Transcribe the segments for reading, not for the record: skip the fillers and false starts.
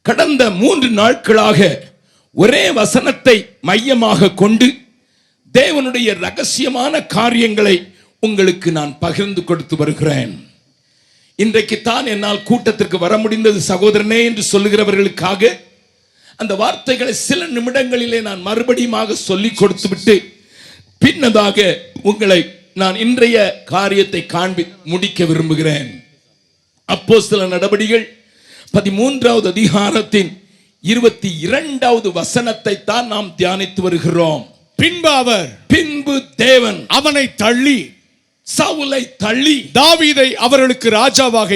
கடந்த 3 நாட்களாக ஒரே வசனத்தை மையமாக கொண்டு தேவனுடைய ரகசியமான காரியங்களை உங்களுக்கு நான் பகிர்ந்து கொடுத்து வருகிறேன். இன்றைக்கு தான் என்னால் கூட்டத்திற்கு வர முடிந்தது சகோதரனே என்று சொல்லுகிறவர்களுக்காக அந்த வார்த்தைகளை சில நிமிடங்களிலே நான் மறுபடியும் சொல்லிக் கொடுத்து விட்டு பின்னதாக உங்களை நான் இன்றைய காரியத்தை முடிக்க விரும்புகிறேன். அப்போஸ்தலர் நடபடிகள் 13வது அதிகாரத்தின் 22வது வசனத்தை தான் நாம் தியானித்து வருகிறோம். பின்பு தேவன் அவனை தள்ளி, சவுலை தள்ளி தாவீதை அவர்களுக்கு ராஜாவாக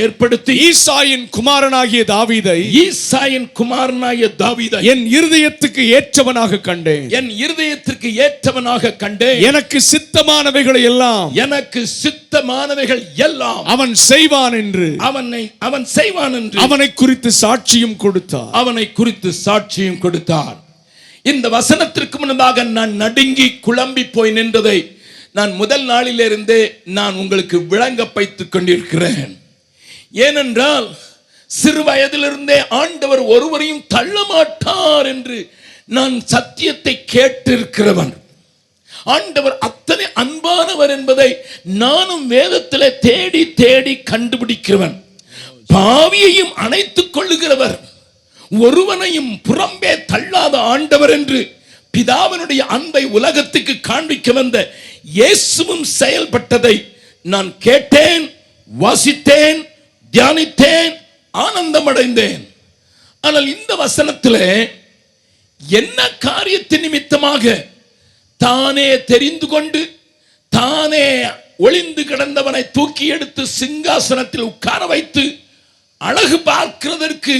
ஏற்படுத்தி ஈசாயின் குமாரனாகிய தாவீதை என் இருதயத்துக்கு ஏற்றவனாக கண்டேன். எனக்கு சித்தமானவைகள் எல்லாம் அவன் செய்வான் என்று அவனை குறித்து சாட்சியும் கொடுத்தார். இந்த வசனத்திற்கு முன்னதாக நான் நடுங்கி குழம்பி போய் நின்றதை நான் முதல் நாளிலிருந்தே நான் உங்களுக்கு விளங்க வைத்துக் கொண்டிருக்கிறேன். ஏனென்றால் சிறு வயதிலிருந்தே ஆண்டவர் ஒருவரையும் தள்ள மாட்டார் என்று நான் சத்தியத்தை கேட்டிருக்கிறவன். ஆண்டவர் அத்தனை அன்பானவர் என்பதை நானும் வேதத்திலே தேடி தேடி கண்டுபிடிக்கிறவன். பாவியையும் அணைத்துக் கொள்ளுகிறவர், ஒருவனையும் புறம்பே தள்ளாத ஆண்டவர் என்று பிதாவினுடைய அன்பை உலகத்துக்கு காண்பிக்க வந்த இயேசுவும் செயல்பட்டதை நான் கேட்டேன், வாசித்தேன், தியானித்தேன், ஆனந்தம் அடைந்தேன். ஆனால் இந்த வசனத்திலே என்ன காரியத்தின் நிமித்தமாக தானே தெரிந்து கொண்டு தானே ஒளிந்து கிடந்தவனை தூக்கி எடுத்து சிங்காசனத்தில் உட்கார வைத்து அழகு பார்க்கிறதற்கு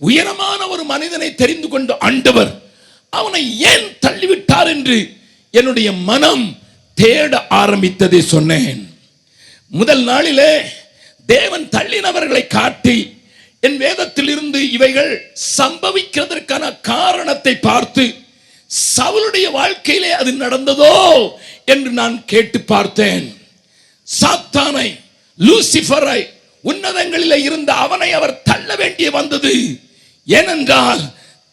உயரமான ஒரு மனிதனை தெரிந்து கொண்டு ஆண்டவர் அவனை ஏன் தள்ளிவிட்டார் என்று என்னுடைய மனம் தேட ஆரம்பித்ததை சொன்னேன். முதல் நாளிலே தேவன் தள்ளினவர்களை காட்டி என் வேதத்தில் இருந்து இவைகள் சம்பவிக்கிறதற்கான காரணத்தை பார்த்து சவுலுடைய வாழ்க்கையிலே அது நடந்ததோ என்று நான் கேட்டு பார்த்தேன். சாத்தானை, லூசிபரை, உன்னதங்களிலே இருந்த அவனை அவர் தள்ள வேண்டிய வந்தது. ஏனென்றால்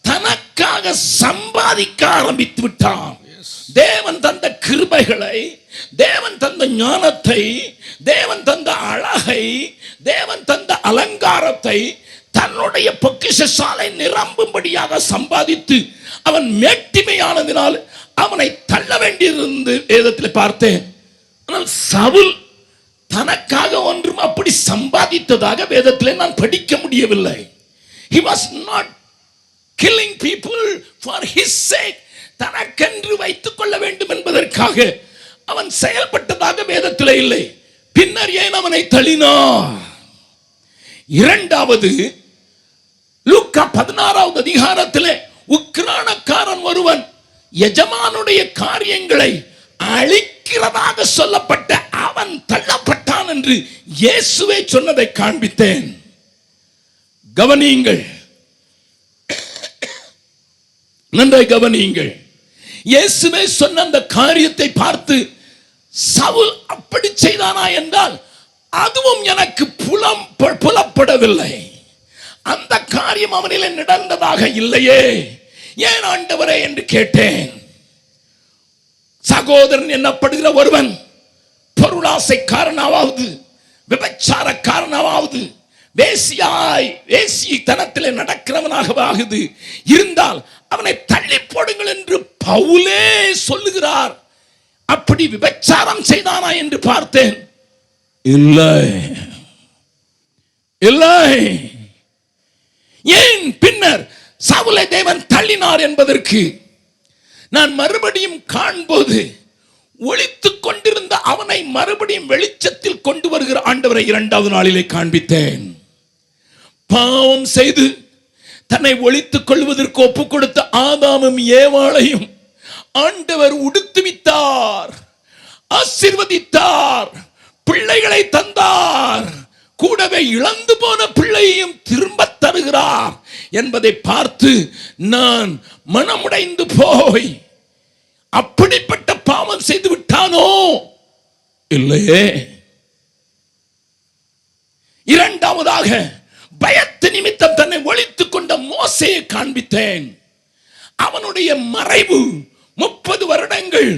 தனக்காக சம்பாதிக்க ஆரம்பித்து விட்டான். தேவன் தந்த கிருபைகளை, தேவன் தந்த ஞானத்தை, தேவன் தந்த அழகை, தேவன் தந்த அலங்காரத்தை தன்னுடைய பொக்கிஷசாலை நிரம்பும்படியாக சம்பாதித்து அவன் மேட்டிமையானதினால் அவனை தள்ள வேண்டியிருந்து வேதத்தில் பார்த்தேன். ஆனால் சவுல் தனக்காக ஒன்றும் அப்படி சம்பாதித்ததாக வேதத்தில் நான் படிக்க முடியவில்லை. He was not killing people for his sake. தனக்கென்று வைத்துக் கொள்ள வேண்டும் என்பதற்காக அவன் செயல்பட்டதாக வேதத்தில் இல்லை. பின்னர் ஏன் அவனை தள்ளினார்? இரண்டாவது, லூக்கா 16வது அதிகாரத்திலே உக்கிரானக்காரன் ஒருவன் எஜமானுடைய காரியங்களை அழிக்கிறதாக சொல்லப்பட்ட அவன் தள்ளப்பட்டான் என்று இயேசுவே சொன்னதை காண்பித்தேன். கவனியுங்கள், நன்றாய் கவனியுங்கள். இயேசுவே சொன்ன அந்த காரியத்தை பார்த்து சவுல் அப்படி செய்தானா என்றால் அதுவும் எனக்கு புலப்படவில்லை. அந்த காரியம் அவனிலே நடந்ததாக இல்லையே, ஏன் ஆண்டவரே என்று கேட்டேன். சகோதரன் என்னப்படுகிற ஒருவன் பொருளாசைக்காரனாவது, விபச்சாரக்காரனாவது, வேசித்தனத்திலே நடக்கிறவனாகவாகுது இருந்தால் அவனை தள்ளி போடுங்கள் என்று பவுலே சொல்லுகிறார். அப்படி விபச்சாரம் செய்தானா என்று பார்த்தேன். இல்லை. ஏன் பின்னர் சவுலை தேவன் தள்ளினார் என்பதற்கு நான் மறுபடியும் காண்போது ஒளித்துக் கொண்டிருந்த அவனை மறுபடியும் வெளிச்சத்தில் கொண்டு வருகிற ஆண்டவரை 2வது நாளிலே காண்பித்தேன். பாவம் செய்து தன்னை ஒளித்துக் கொள்வதற்கு ஒப்புக் கொடுத்த ஆதாமும் ஏவாளையும் ஆண்டவர் உடுத்துவித்தார், ஆசீர்வதித்தார், பிள்ளைகளை தந்தார், கூடவே இழந்து போன பிள்ளையையும் திரும்ப தருகிறார் என்பதை பார்த்து நான் மனமுடைந்து போய் அப்படிப்பட்ட பாவம் செய்து விட்டானோ? இல்லையே. இரண்டாவதாக பயத்து நிமித்தம் தன்னை ஒளித்துக் கொண்ட மோசேயை காண்பித்தேன். அவனுடைய மறைவு 30 வருடங்கள்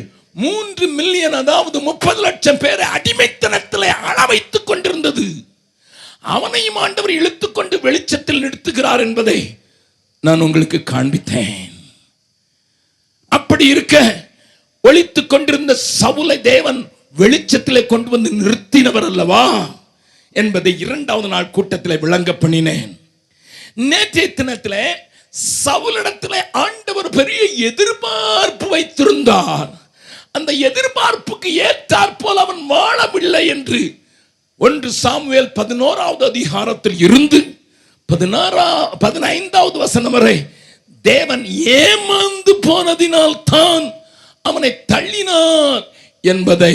3 மில்லியன், அதாவது 30 லட்சம் பேரை அடிமைத்தனத்தில் அள வைத்துக் கொண்டிருந்தது. அவனையும் ஆண்டவர் இழுத்துக் கொண்டு வெளிச்சத்தில் நிறுத்துகிறார் என்பதை நான் உங்களுக்கு காண்பித்தேன். அப்படி இருக்க ஒளித்துக் கொண்டிருந்த சவுலை தேவன் வெளிச்சத்திலே கொண்டு வந்து நிறுத்தினவர் அல்லவா என்பதை 2வது நாள் கூட்டத்தில் விளங்க பண்ணினேன். நேற்றைய தினத்திலே சவுலிடத்திலே ஆண்டவர் பெரிய எதிர்பார்ப்பு வைத்திருந்தார். அந்த எதிர்பார்ப்புக்கு ஏற்றாற் போல் அவன் வாழவில்லை என்று 1 சாமுவேல் 11வது அதிகாரத்தில் இருந்து 15வது வசனம் வரை தேவன் ஏமாந்து போனதினால் தான் அவனை தள்ளினார் என்பதை,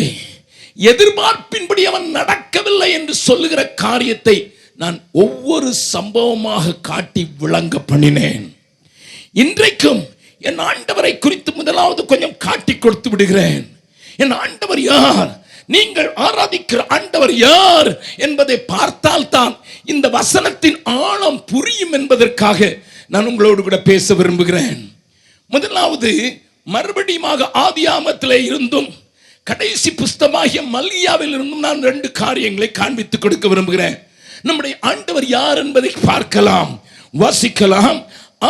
எதிர்பார்ப்பின்படி அவன் நடக்கவில்லை என்று சொல்லுகிற காரியத்தை நான் ஒவ்வொரு சம்பவமாக காட்டி விளங்க பண்ணினேன். இன்றைக்கும் என் ஆண்டவரை குறித்து முதலாவது கொஞ்சம் காட்டி கொடுத்து விடுகிறேன். என் ஆண்டவர் யார், நீங்கள் ஆராதிக்கிற ஆண்டவர் யார் என்பதை பார்த்தால்தான் இந்த வசனத்தின் ஆழம் புரியும் என்பதற்காக நான் உங்களோடு கூட பேச விரும்புகிறேன். முதலாவது மறுபடியும் ஆதியாகமத்திலே இருந்தும் கடைசி புஸ்தகமாகிய மல்கியாவில் இருந்தும் நான் 2 காரியங்களை காண்பித்துக் கொடுக்க விரும்புகிறேன். நம்முடைய ஆண்டவர் யார் என்பதை பார்க்கலாம், வாசிக்கலாம்.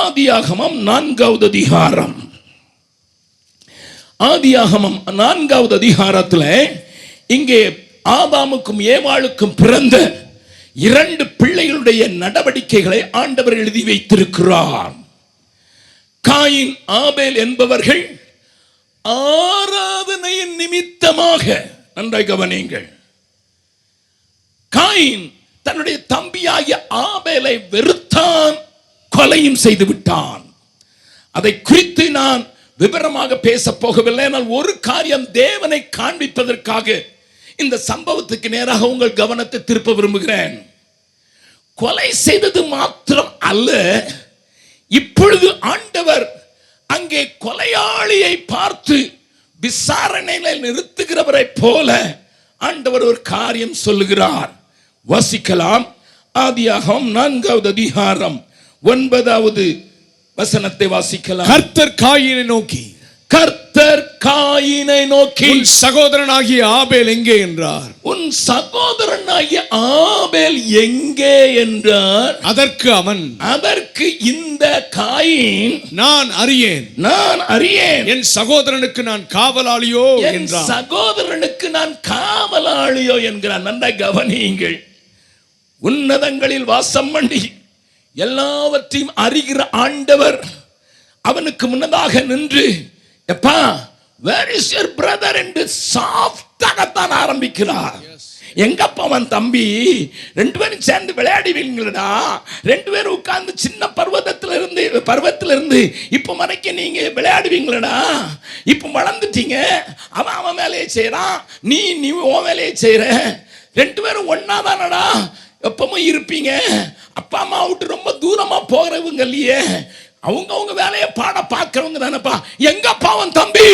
ஆதியாகமம் 4வது அதிகாரம். ஆதியாகமம் 4வது அதிகாரத்தில் இங்கே ஆதாமுக்கும் ஏவாளுக்கும் பிறந்த 2 பிள்ளைகளுடைய நடவடிக்கைகளை ஆண்டவர் எழுதி வைத்திருக்கிறார். காயின், ஆபேல் என்பவர்கள் ஆராதனையின் நிமித்தமாக, நன்றாய் கவனியுங்கள், காயின் தன்னுடைய தம்பியாகிய ஆபேலை வெறுத்தான், கொலையும் செய்து விட்டான். அதை குறித்து நான் விவரமாக பேச போகவில்லை. ஆனால் ஒரு காரியம் தேவனை காண்பிப்பதற்காக இந்த சம்பவத்துக்கு நேராக உங்கள் கவனத்தை திருப்ப விரும்புகிறேன். கொலை செய்தது மாத்திரம் அல்ல, இப்பொழுது ஆண்டவர் அங்கே கொலையாளியை பார்த்து விசாரணையில நிறுத்துகிறவரை போல ஆண்டவர் ஒரு காரியம் சொல்லுகிறார். வாசிக்கலாம். ஆதியாகமம் 4வது அதிகாரம் 9வது வசனத்தை வாசிக்கலாம். கர்த்தர் காயினை நோக்கி, உன் சகோதரனாகிய ஆபேல் எங்கே என்றார். உன் சகோதரனாகிய ஆபேல் எங்கே என்றார். அதற்கு இந்த காயின், நான் அறியேன், என் சகோதரனுக்கு நான் காவலாளியோ என்றார். சகோதரனுக்கு நான் காவலாளியோ என்கிறார். நன்றாய் கவனியுங்கள். உன்னதங்களில் வாசம் பண்ணி எல்லாவற்றையும் அறிகிற ஆண்டவர் அவனுக்கு முன்னதாக நின்று, எப்பா where is your brother என்று சாஃப்டாகத்தான் ஆரம்பிக்கிறார். எங்கப்பா அவன் தம்பி, 2 பேரும் சேர்ந்து விளையாடுவீங்களா, 2 பேரும் உட்கார்ந்து சின்ன பருவத்திலிருந்து இப்ப வரைக்கும் நீங்க விளையாடுவீங்களா, இப்ப வளர்ந்துட்டீங்க, அவன் வேலையை செய்யறான், நீ உன் வேலையை செய்யற, 2 பேரும் ஒன்னாதானடா எப்பவும் இருப்பீங்க, அப்பா அம்மா விட்டு ரொம்ப தூரமா போகிறவங்க இல்லையே, அவங்க வேலையை பார்க்கிறவங்க தானப்பா, எங்கப்பா அவன் தம்பி?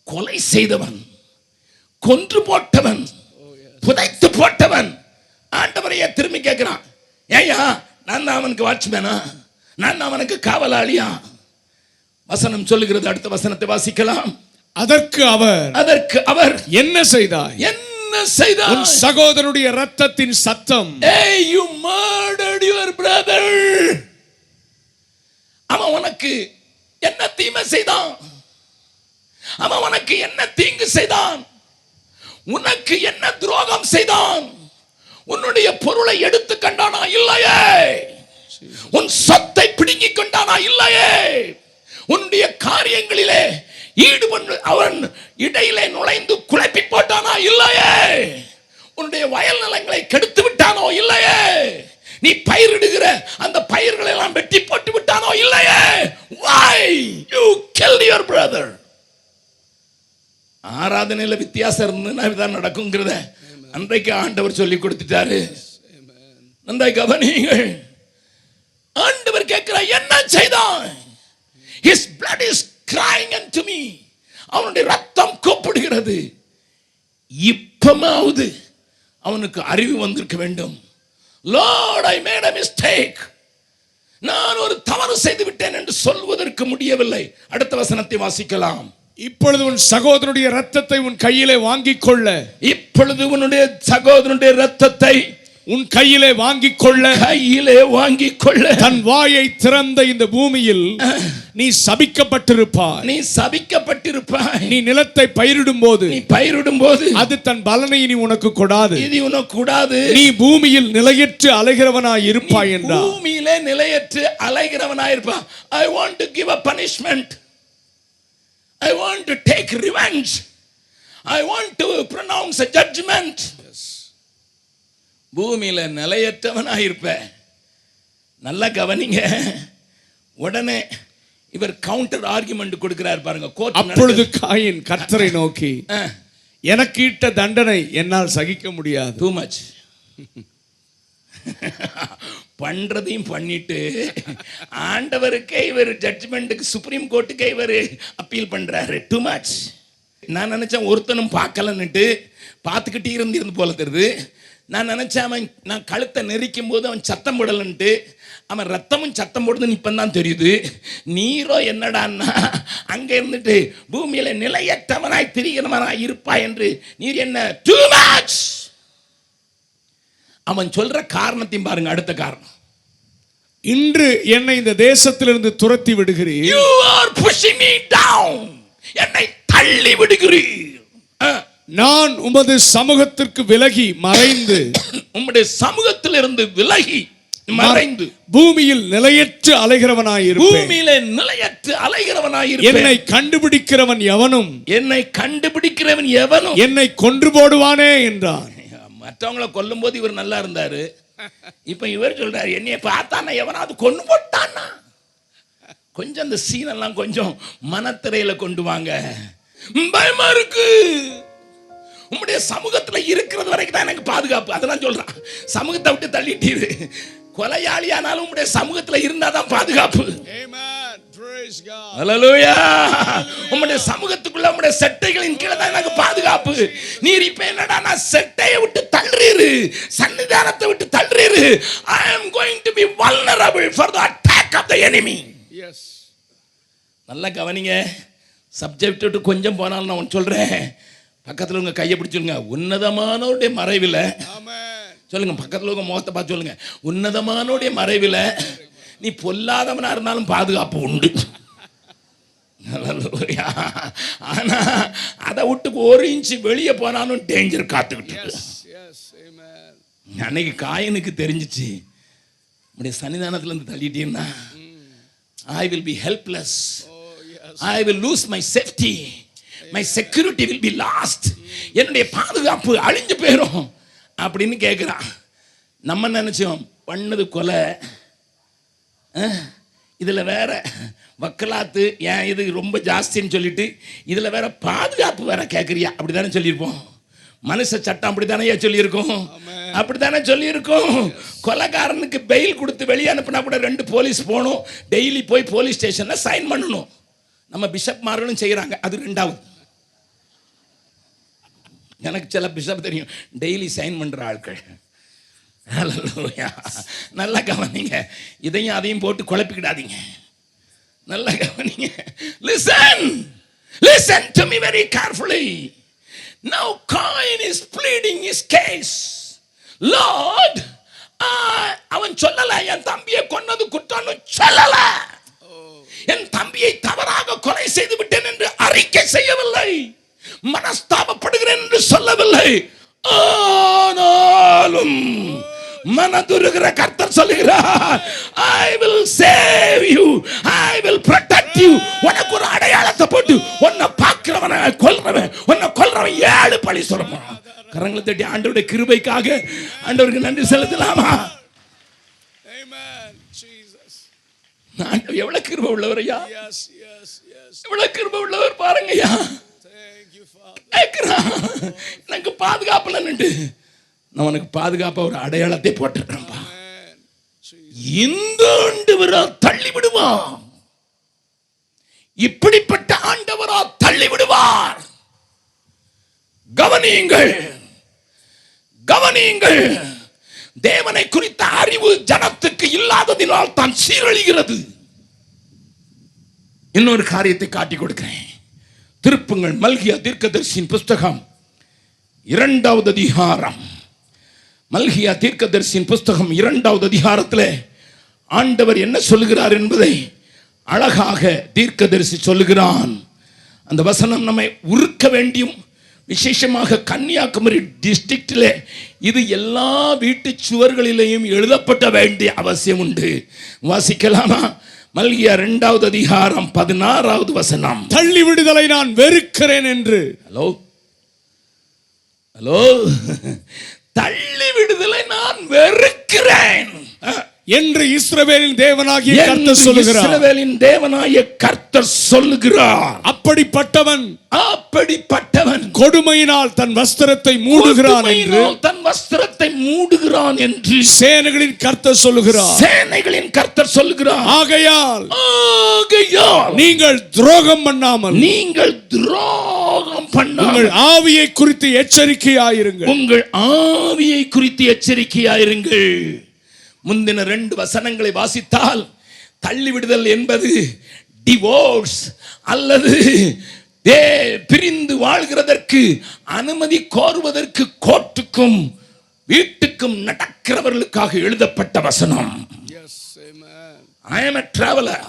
கொலை செய்தவன், கொன்று போட்டவன், புதைத்து போட்டவன். ஆண்டவரையே திரும்பி கேட்கிறான், ஏயா நான் தான் அவனுக்கு வாட்ச்மேனா, நான் தான் அவனுக்கு காவலாளியா? வசனம் சொல்லுகிறது. அடுத்த வசனத்தை வாசிக்கலாம். அதற்கு அவர் என்ன செய்தாய்? உன் சகோதரனுடைய இரத்தத்தின் சத்தம். Hey, you murdered your brother. அவன் உனக்கு என்ன தீமை செய்தான்? அவன் உனக்கு என்ன தீங்கு செய்தான்? உனக்கு என்ன துரோகம் செய்தான்? உன்னுடைய பொருளை எடுத்து கண்டானா? இல்லையே. உன் சொத்தை பிடுங்கி கொண்டானா? இல்லையே. உன்னுடைய காரியங்களிலே ஈடுபட்டு அவன் இடையிலே நுழைந்து குழப்பி போட்டானா? இல்லையே. உன்னுடைய வயல் நிலங்களை கெடுத்து விட்டானோ? இல்லையே. நீ பயிரிடுகிற அந்த பயிர்களை எல்லாம் வெட்டி போட்டு விட்டானோ? இல்லையே. Why you killed your brother? ஆராதனையில வித்தியாசம் இருந்ததுன்னா இதுதான் நடக்குங்கிறத அன்றைக்கு ஆண்டவர் சொல்லி கொடுத்துட்டாரு. நன்றாய் கவனியுங்கள். ஆண்டவர் கேட்கிறார், என்ன செய்தான்? His blood is crying unto me. அவனுடைய ரத்தம் கூப்பிடுகிறது. இப்பமாவது அவனுக்கு அறிவு வந்திருக்க வேண்டும். Lord, I made a mistake. நான் ஒரு தவறு செய்து விட்டேன் என்று சொல்வதற்கு முடியவில்லை. அடுத்த வசனத்தை வாசிக்கலாம். இப்பொழுது உன் சகோதரனுடைய இரத்தத்தை உன் கையிலே வாங்கிக் கொள்ள. இப்பொழுது உன்னுடைய சகோதரனுடைய இரத்தத்தை உன் கையிலே வாங்கிக் கொள்ள. கையிலே வாங்கிக் கொள்ள. தன் வாயை திறந்த இந்த பூமியில் நீ சபிக்கப்பட்டிருப்பாய். நீ சபிக்கப்பட்டிருப்பாய். நீ நிலத்தை பயிரிடும் போது அது தன் பலனை நீ உனக்கு கொடாது. இது உனக்கு கூடாது. நீ பூமியில் நிலையற்று அலைகிறவனாய் இருப்பாய் என்றார். பூமியிலே நிலையற்று அலைகிறவனாய் இருப்பாய். I want to give a punishment. I want to take revenge. I want to pronounce a judgment. பூமியில நிலையற்றவனாய் இருப்பேன். நல்லா கவனிங்க. உடனே இவர் கவுண்டர் ஆர்குமெண்ட் கொடுக்கிறார் பாருங்க. அப்பொழுது காயின் கர்த்தரை நோக்கி, எனக்கு இட்ட தண்டனை என்னால் சகிக்க முடியாது. Too much. பண்றதையும் பண்ணிட்டு ஆண்டவருக்கே இவர் ஜட்ஜ்மெண்ட்டுக்கு சுப்ரீம் கோர்ட்டுக்கே இவர் அப்பீல் பண்றாரு. Too much. நான் நினைச்சேன் ஒருத்தனும் பார்க்கலன்னுட்டு பார்த்துக்கிட்டே இருந்து போல தெரியுது. நான் நினைச்சேன் அவன் நான் கழுத்தை நெரிக்கும் போது அவன் சத்தம் போடலன்ட்டு, அவன் ரத்தமும் சத்தம் போடுதுன்னு இப்பதான் தெரியுது. நீரோ என்னடான்னா அங்க இருந்துட்டு பூமியில நிலையற்றவனாய் திரிகிறவனாய் இருப்பாய் என்று நீர் என்ன டூ மச். அவன் சொல்ற காரணத்தையும் பாருங்க. அடுத்த காரணம், இன்று என்னை இந்த தேசத்திலிருந்து துரத்தி விடுகிறீர். You are pushing me down. என்னை தள்ளி விடுகிறீர். நான் உமது சமூகத்திற்கு விலகி மறைந்து, உம்முடைய சமூகத்திலிருந்து விலகி மறைந்து பூமியில் நிலையற்று அலைகிறவனாய் இருப்பேன். பூமியில நிலையற்று அலைகிறவனாய் இருப்பேன். என்னை கண்டுபிடிக்கிறவன் எவனும் என்னை கொன்று போடுவானே என்றான். மற்றவங்களை கொல்லும் போது இவர் நல்லா இருந்தாரு. இப்ப இவர் சொல்றாரு என்னைய பார்த்தானா எவனாவது கொண்டு போட்டானா. கொஞ்சம் அந்த சீன் எல்லாம் கொஞ்சம் மனத்திரையில கொண்டு வாங்க. பயமா இருக்கு. உம்முடைய சமூகத்துல இருக்கிறது வரைக்கும் தான் எனக்கு பாதுகாப்பு. அதெல்லாம் சொல்றான். சமூகத்தை விட்டு தள்ளிட்டீரு. கொலையாளியானாலும் உம்முடைய சமூகத்துல இருந்தாதான் பாதுகாப்பு. ஹல்லேலூயா. உம்முடைய சமூகத்துக்குள்ள உம்முடைய செட்டைகளின் கீழே தான் எனக்கு பாதுகாப்பு. நீர் இப்ப என்னடா நான் செட்டையை விட்டு தள்ளுறீரு, சன்னிதானத்தை விட்டு தள்ளுறீரு. I am going to be vulnerable for the attack of the enemy. Yes. நல்லா கவனிங்க. சப்ஜெக்ட் விட்டு கொஞ்சம் போனாலும் நான் ஒன்று சொல்றேன். பக்கத்தில் உங்க கையை பிடிச்சுங்க. உன்னதமானோடைய மறைவில் சொல்லுங்க. பக்கத்தில் உங்க முகத்தை பார்த்து சொல்லுங்க. உன்னதமானோடைய மறைவில் நீ பொல்லாதவனா இருந்தாலும் பாதுகாப்பு உண்டு. ஆனா அதை விட்டு ஒரு இன்ச்சு வெளியே போனாலும் டேஞ்சர் காத்துக்கிட்டு. அன்னைக்கு காயனுக்கு தெரிஞ்சிச்சு, உடைய சன்னிதானத்துல இருந்து தள்ளிட்டீங்கன்னா I will be helpless. I will lose my safety. My security will be lost. என்னுடைய பாதுகாப்பு அழிஞ்சு போயிடும் அப்படின்னு கேட்குறான். நம்ம நினைச்சோம் பண்ணது கொலை, இதுல வேற வக்கலாத்து, ஏன் இது ரொம்ப ஜாஸ்தின்னு சொல்லிட்டு இதுல வேற பாதுகாப்பு வேற கேட்குறியா அப்படித்தானே சொல்லியிருப்போம். மனுஷ சட்டம் அப்படித்தானே சொல்லியிருக்கோம். அப்படித்தானே சொல்லியிருக்கோம். கொலைகாரனுக்கு பெயில் கொடுத்து வெளியே அனுப்பினா கூட 2 போலீஸ் போகணும். டெய்லி போய் போலீஸ் ஸ்டேஷன்ல சைன் பண்ணணும். நம்ம பிஷப் மார்களும் செய்யறாங்க. அது 2வது. எனக்கு சில பிஷப் தெரியும், டெய்லி சைன் பண்ற ஆட்கள். நல்லா கவனிங்க. இதையும் அதையும் போட்டு குழப்பிக்கிடாதீங்க. நல்லா கவனிங்க. Listen to me very carefully. Now Cain is pleading his case. Lord, அவன் சொல்லல என் தம்பியை கொன்னது குற்றம்னு சொல்லல. என் தம்பியை தவறாக கொலை செய்து விட்டேன் என்று அறிக்கை செய்யவில்லை. மனஸ்தாபப்படுகிறேன் என்று சொல்லவில்லை. ஆனாலும் மனதுருகிற கர்த்தர் சொல்லுகிறார், I will save you, I will protect you. உனக்கு ஒரு அடையாளத்தை போட்டு உன்னை பார்க்கிறவனை கொல்றவன் 7 பழி சொல்லுவான். கரங்களை தட்டி ஆண்டவருடைய கிருபைக்காக ஆண்டவருக்கு நன்றி செலுத்தலாமா? ஆண்டவர் எவ்வளவு கிருபை உள்ளவரையா, எவ்வளவு கிருபை உள்ளவர் பாருங்கய்யா. எனக்கு பாதுகாப்புல நின்று நான் உனக்கு பாதுகாப்பா ஒரு அடையாளத்தை போட்டுறேன்பா. இந்த ஆண்டவரா தள்ளி விடுவான். இப்படிப்பட்ட ஆண்டவரா தள்ளி விடுவார். கவனியுங்கள், கவனியுங்கள். தேவனை குறித்த அறிவு ஜனத்துக்கு இல்லாததினால் தான் சீரழிகிறது. இன்னொரு காரியத்தை காட்டி கொடுக்கிறேன். திருப்புங்கள் மல்கியா தீர்க்கதரிசியின் புஸ்தகம் 2வது அதிகாரம். மல்கியா தீர்க்கதரிசியின் புஸ்தகம் 2வது அதிகாரத்தில் ஆண்டவர் என்ன சொல்லுகிறார் என்பதை அழகாக தீர்க்கதரிசி சொல்லுகிறான். அந்த வசனம் நம்மை உருக்க வேண்டியும், விசேஷமாக கன்னியாகுமரி டிஸ்ட்ரிக்டில் இது எல்லா வீட்டு சுவர்களிலேயும் எழுதப்பட்ட வேண்டிய அவசியம் உண்டு. வாசிக்கலாமா? மல்கியா 2வது அதிகாரம் 16வது வசனம். தள்ளி விடுதலை நான் வெறுக்கிறேன் என்று. ஹலோ ஹலோ தள்ளி விடுதலை நான் வெறுக்கிறேன் என்று இஸ்ரவேலின் தேவனாகிய கர்த்தர் சொல்லுகிறார். இஸ்ரவேலின் தேவனாகிய கர்த்தர் சொல்லுகிறார். அப்படிப்பட்டவன் கொடுமையினால் தன் வஸ்திரத்தை மூடுகிறான் என்று, தன் வஸ்திரத்தை மூடுகிறான் என்று சேனைகளின் கர்த்தர் சொல்லுகிறார். சேனைகளின் கர்த்தர் சொல்லுகிறார். ஆகையால் நீங்கள் துரோகம் பண்ணாமல், நீங்கள் துரோகம் பண்ணாமல் உங்கள் ஆவியை குறித்து எச்சரிக்கையாயிருங்கள். உங்கள் ஆவியை குறித்து எச்சரிக்கையாயிருங்கள். முந்தின 2 வசனங்களை வாசித்தால் தள்ளிவிடுதல் என்பது டிவோர்ஸ் அல்லது பிரிந்து வாழ்கிறதற்கு அனுமதி கோருவதற்கு கோர்ட்டுக்கும் வீட்டுக்கும் நடக்கிறவர்களுக்காக எழுதப்பட்ட வசனம். I am a traveler.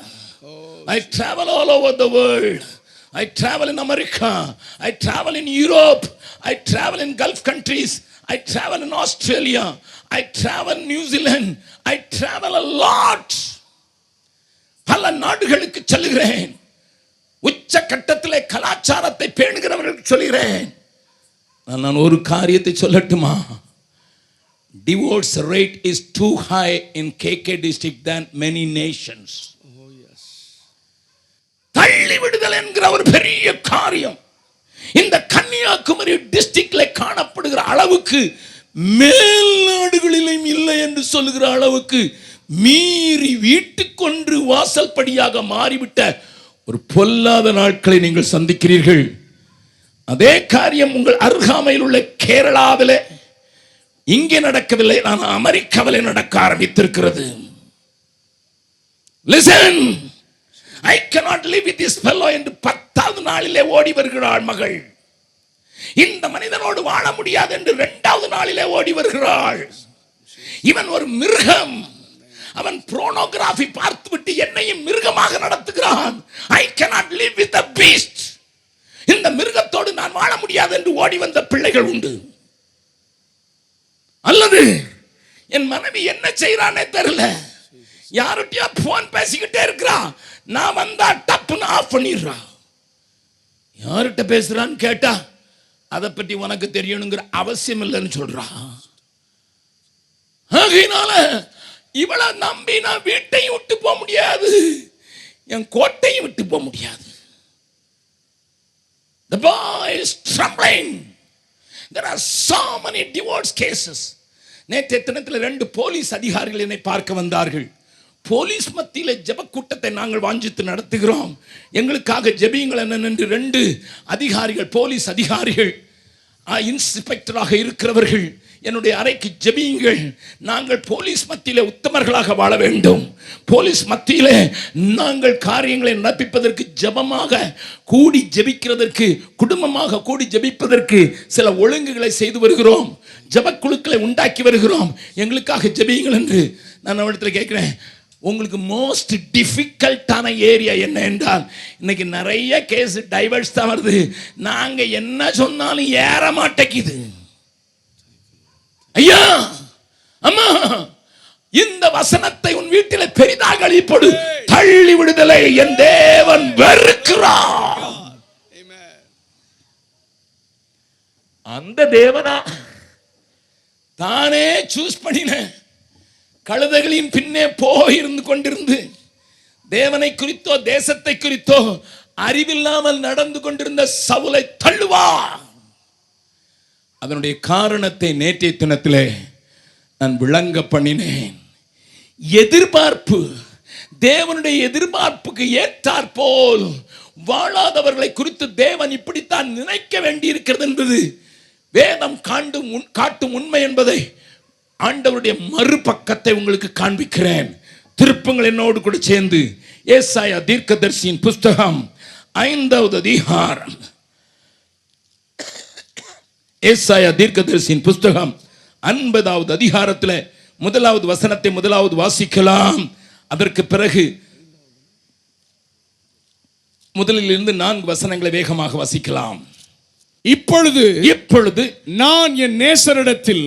I travel all over the world. I travel in America. I travel in Europe. I travel in Gulf countries. I travel in Australia. I travel in New Zealand. I travel a lot. பல நாடுகளுக்கு செல்கிறேன். உச்ச கட்டத்திலே கலாச்சாரத்தை பேணுகிறவர்களுக்கு சொல்கிறேன். நான் ஒரு காரியத்தை சொல்லட்டுமா? Divorce rate is too high in KK district than many nations. தள்ளி விடுதல் என்கிற ஒரு பெரிய காரியம் இந்த கன்னியாகுமரி டிஸ்ட்ரிக்ட்ல காணப்படுகிற அளவுக்கு மேல் நாடுகளிலும் இல்லை என்று சொல்லுகிற அளவுக்கு மீறி வீட்டுக்கொன்று வாசல் படியாக மாறிவிட்ட ஒரு பொல்லாத நாட்களை நீங்கள் சந்திக்கிறீர்கள். அதே காரியம் உங்கள் அருகாமையில் உள்ள கேரளாவில் இங்கே நடக்கவில்லை, ஆனால் அமெரிக்காவில் நடக்க ஆரம்பித்திருக்கிறது. Listen, I cannot live with this fellow என்று 10வது நாளிலே ஓடி வருகிறாள் மகள். இந்த மனிதனோடு வாழ முடியாது என்று 2வது நாளிலே ஓடி வருகிறாள். இவன் ஒரு மிருகம். அவன் போர்னோகிராஃபி பார்த்துவிட்டு என்னையும் மிருகமாக நடத்துகிறான். I cannot live with a beast. இந்த மிருகத்தோடு நான் வாழ முடியாது என்று ஓடி வந்த பிள்ளைகள் உண்டு. அல்லது என் மனைவி என்ன செய்யறானே தெரியல, யார்கிட்டயா போன் பேசிக்கிட்டே இருக்கிறா, நான் வந்தா டப்புன்னு ஆஃப் பண்ணிடுறா. யார்கிட்ட பேசுறான்னு கேட்டா அதை பற்றி உனக்கு தெரியணுங்கிற அவசியம் இல்லைன்னு சொல்றா. ஆகையினால இவளை நம்பி நான் வீட்டையும் விட்டு போக முடியாது, என் கோட்டையும் விட்டு போக முடியாது. The boy is trembling. There are so many divorce cases. நேற்றைய தினத்தில் 2 போலீஸ் அதிகாரிகள் என்னை பார்க்க வந்தார்கள். போலீஸ் மத்தியில் ஜெப கூட்டத்தை நாங்கள் வாஞ்சித்து நடத்துகிறோம், எங்களுக்காக ஜெபியுங்கள் என்று 2 அதிகாரிகள், போலீஸ் அதிகாரிகள், இன்ஸ்பெக்டராக இருக்கிறவர்கள் என்னுடைய அறைக்கு ஜெபியுங்கள். நாங்கள் போலீஸ் மத்தியிலே உத்தமர்களாக வாழ வேண்டும். போலீஸ் மத்தியிலே நாங்கள் காரியங்களை நடப்பிப்பதற்கு, ஜெபமாக கூடி ஜெபிக்கிறதற்கு, குடும்பமாக கூடி ஜெபிப்பதற்கு சில ஒழுங்குகளை செய்து வருகிறோம், ஜெபக்குழுக்களை உண்டாக்கி வருகிறோம். எங்களுக்காக ஜெபியுங்கள் என்று நான் அவரிடத்தில் கேட்கிறேன். உங்களுக்கு மோஸ்ட் டிஃபிகல்ட்டான ஏரியா என்ன என்றால், இன்னைக்கு நிறைய கேஸ் டைவர்ஸ் தான் வருது. நாங்க என்ன சொன்னாலும் ஏற மாட்டேங்குது. ஐயா, அம்மா, இந்த வசனத்தை உன் வீட்டில் பெரிதாக அழிப்படு. தள்ளி விடுதலை என் தேவன் வெறுக்கிறார். அந்த தேவனா தானே சூஸ் பண்ணின கழுதைகளின் பின்னே போயிருந்து கொண்டிருந்து தேவனை குறித்தோ தேசத்தை குறித்தோ அறிவில்லாமல் நடந்து கொண்டிருந்த சவுலை தள்ளுவா. அதனுடைய காரணத்தை நேற்றைய தினத்திலே நான் விளங்க பண்ணினேன். எதிர்பார்ப்பு, தேவனுடைய எதிர்பார்ப்புக்கு ஏற்றாற்போல் வாழாதவர்களை குறித்து தேவன் இப்படித்தான் நினைக்க வேண்டி இருக்கிறது என்பது வேதம் காட்டும் உண்மை என்பதை ஆண்டவருடைய மறுபக்கத்தை உங்களுக்கு காண்பிக்கிறேன். திருப்பங்கள் என்னோடு கூட சேர்ந்து ஏசாயா தீர்க்கதரிசியின் புஸ்தகம் 5வது அதிகாரம். ஏசாயா தீர்க்கதரிசியின் புஸ்தகம் 50வது அதிகாரத்தில் 1வது வசனத்தை முதலாவது வாசிக்கலாம். அதற்கு பிறகு முதலில் இருந்து 4 வசனங்களை வேகமாக வாசிக்கலாம். இப்பொழுது நான் என் நேசரிடத்தில்